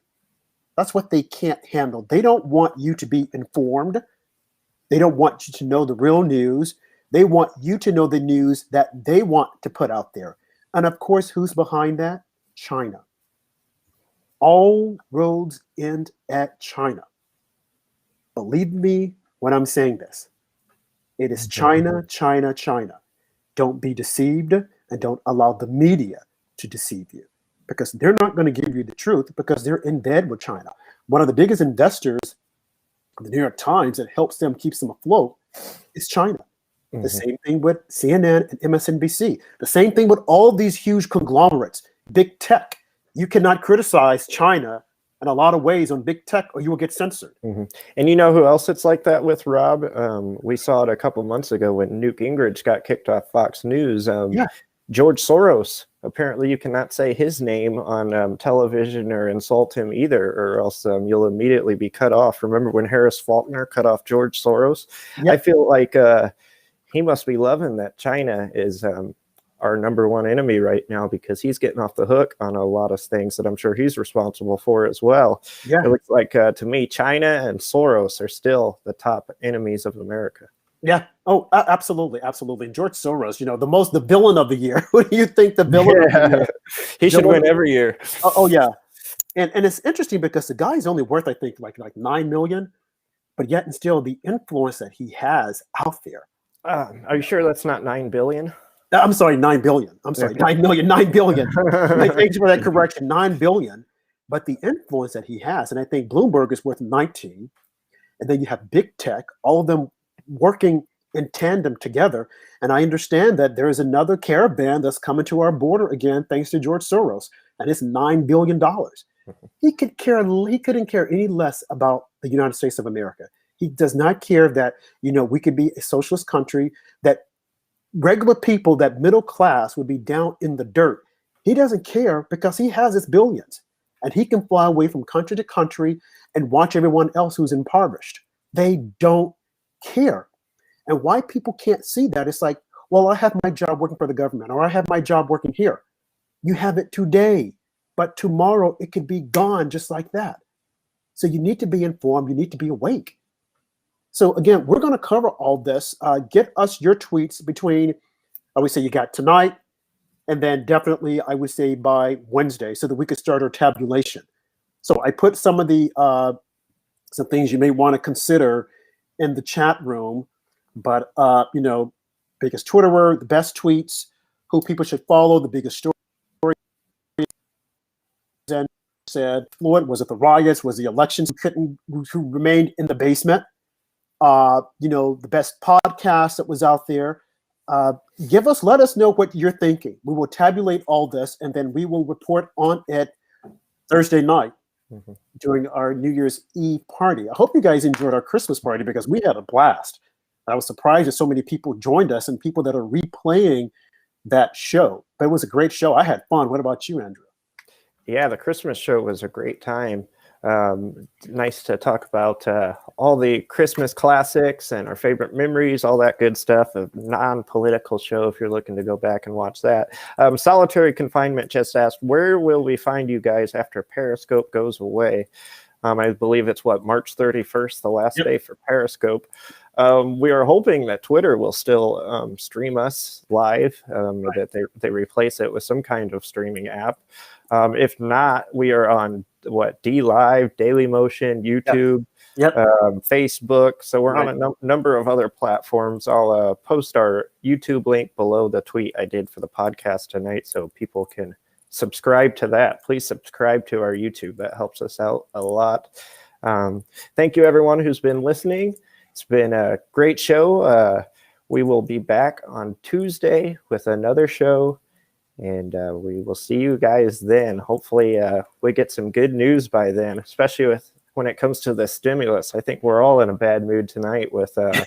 That's what they can't handle. They don't want you to be informed. They don't want you to know the real news. They want you to know the news that they want to put out there. And of course, who's behind that? China. All roads end at China. Believe me when I'm saying this. It is China, China, China. Don't be deceived and don't allow the media to deceive you because they're not going to give you the truth because they're in bed with China. One of the biggest investors, the New York Times, that helps them, keeps them afloat is China. Mm-hmm. The same thing with CNN and MSNBC. The same thing with all these huge conglomerates, big tech. You cannot criticize China in a lot of ways on big tech or you will get censored. Mm-hmm. And you know who else it's like that with, Rob? We saw it a couple months ago when Newt Gingrich got kicked off Fox News. George Soros, apparently you cannot say his name on television or insult him either, or else you'll immediately be cut off. Remember when Harris Faulkner cut off George Soros? Yep. I feel like he must be loving that China is our number one enemy right now because he's getting off the hook on a lot of things that I'm sure he's responsible for as well. Yeah. It looks like to me, China and Soros are still the top enemies of America. Yeah. Oh, absolutely. Absolutely. George Soros, the villain of the year. Who do you think the villain of the year? He should win every year. Oh yeah. And it's interesting because the guy's only worth, I think, like 9 million, but yet and still the influence that he has out there. Are you sure that's not 9 billion? I'm sorry, 9 billion. I'm sorry, 9 million, 9 billion. Thanks for that correction. 9 billion. But the influence that he has, and I think Bloomberg is worth 19. And then you have big tech, all of them working in tandem together. And I understand that there is another caravan that's coming to our border again, thanks to George Soros, and it's $9 billion. He couldn't care any less about the United States of America. He does not care that, we could be a socialist country, that regular people, that middle class would be down in the dirt. He doesn't care because he has his billions and he can fly away from country to country and watch everyone else who's impoverished. They don't care. And why people can't see that, it's like, well, I have my job working for the government, or I have my job working here. You have it today, but tomorrow it could be gone just like that. So you need to be informed. You need to be awake. So again, we're going to cover all this. Get us your tweets between, I would say you got tonight, and then definitely I would say by Wednesday so that we could start our tabulation. So I put some of the, some things you may want to consider in the chat room, but biggest Twitter word, the best tweets, who people should follow, the biggest story. And said, Floyd, was it the riots? Was the elections who remained in the basement? The best podcast that was out there. Let us know what you're thinking. We will tabulate all this and then we will report on it Thursday night. During our New Year's Eve party. I hope you guys enjoyed our Christmas party because we had a blast. I was surprised that so many people joined us and people that are replaying that show. But it was a great show. I had fun. What about you, Andrew? Yeah, the Christmas show was a great time. Nice to talk about all the Christmas classics and our favorite memories, all that good stuff. A non-political show if you're looking to go back and watch that. Solitary Confinement just asked, where will we find you guys after Periscope goes away? I believe it's March 31st, the last day for Periscope. We are hoping that Twitter will still stream us live, that they replace it with some kind of streaming app. If not, we are on DLive, Dailymotion, YouTube, Facebook. So we're on a number of other platforms. I'll post our YouTube link below the tweet I did for the podcast tonight so people can subscribe to that. Please subscribe to our YouTube. That helps us out a lot. Thank you, everyone who's been listening. It's been a great show. We will be back on Tuesday with another show. And we will see you guys then. Hopefully we get some good news by then, especially with when it comes to the stimulus. I think we're all in a bad mood tonight with the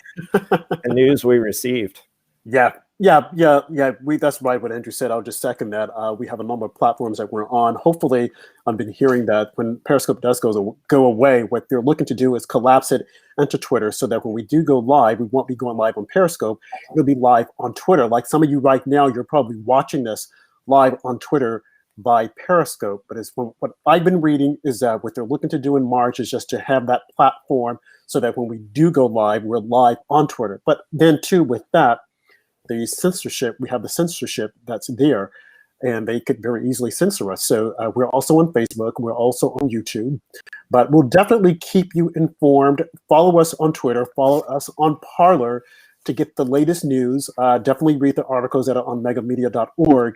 news we received. Yeah. That's right. What Andrew said. I'll just second that. We have a number of platforms that we're on. Hopefully, I've been hearing that when Periscope does go away, what they're looking to do is collapse it into Twitter, so that when we do go live, we won't be going live on Periscope. It'll be live on Twitter. Like some of you right now, you're probably watching this live on Twitter by Periscope. But what I've been reading is that what they're looking to do in March is just to have that platform, so that when we do go live, we're live on Twitter. But then too, with that, we have the censorship that's there, and they could very easily censor us. So we're also on Facebook, we're also on YouTube, but we'll definitely keep you informed. Follow us on Twitter, follow us on Parler to get the latest news. Definitely read the articles that are on MagaMedia.org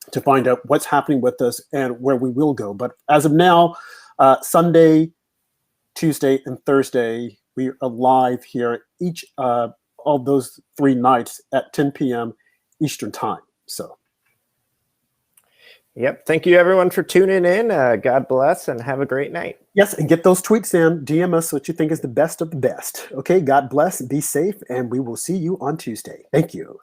to find out what's happening with us and where we will go. But as of now, Sunday, Tuesday, and Thursday, we are live here each all those 3 nights at 10 p.m. Eastern time. So, yep. Thank you, everyone, for tuning in. God bless and have a great night. Yes, and get those tweets in. DM us what you think is the best of the best. Okay, God bless, be safe, and we will see you on Tuesday. Thank you.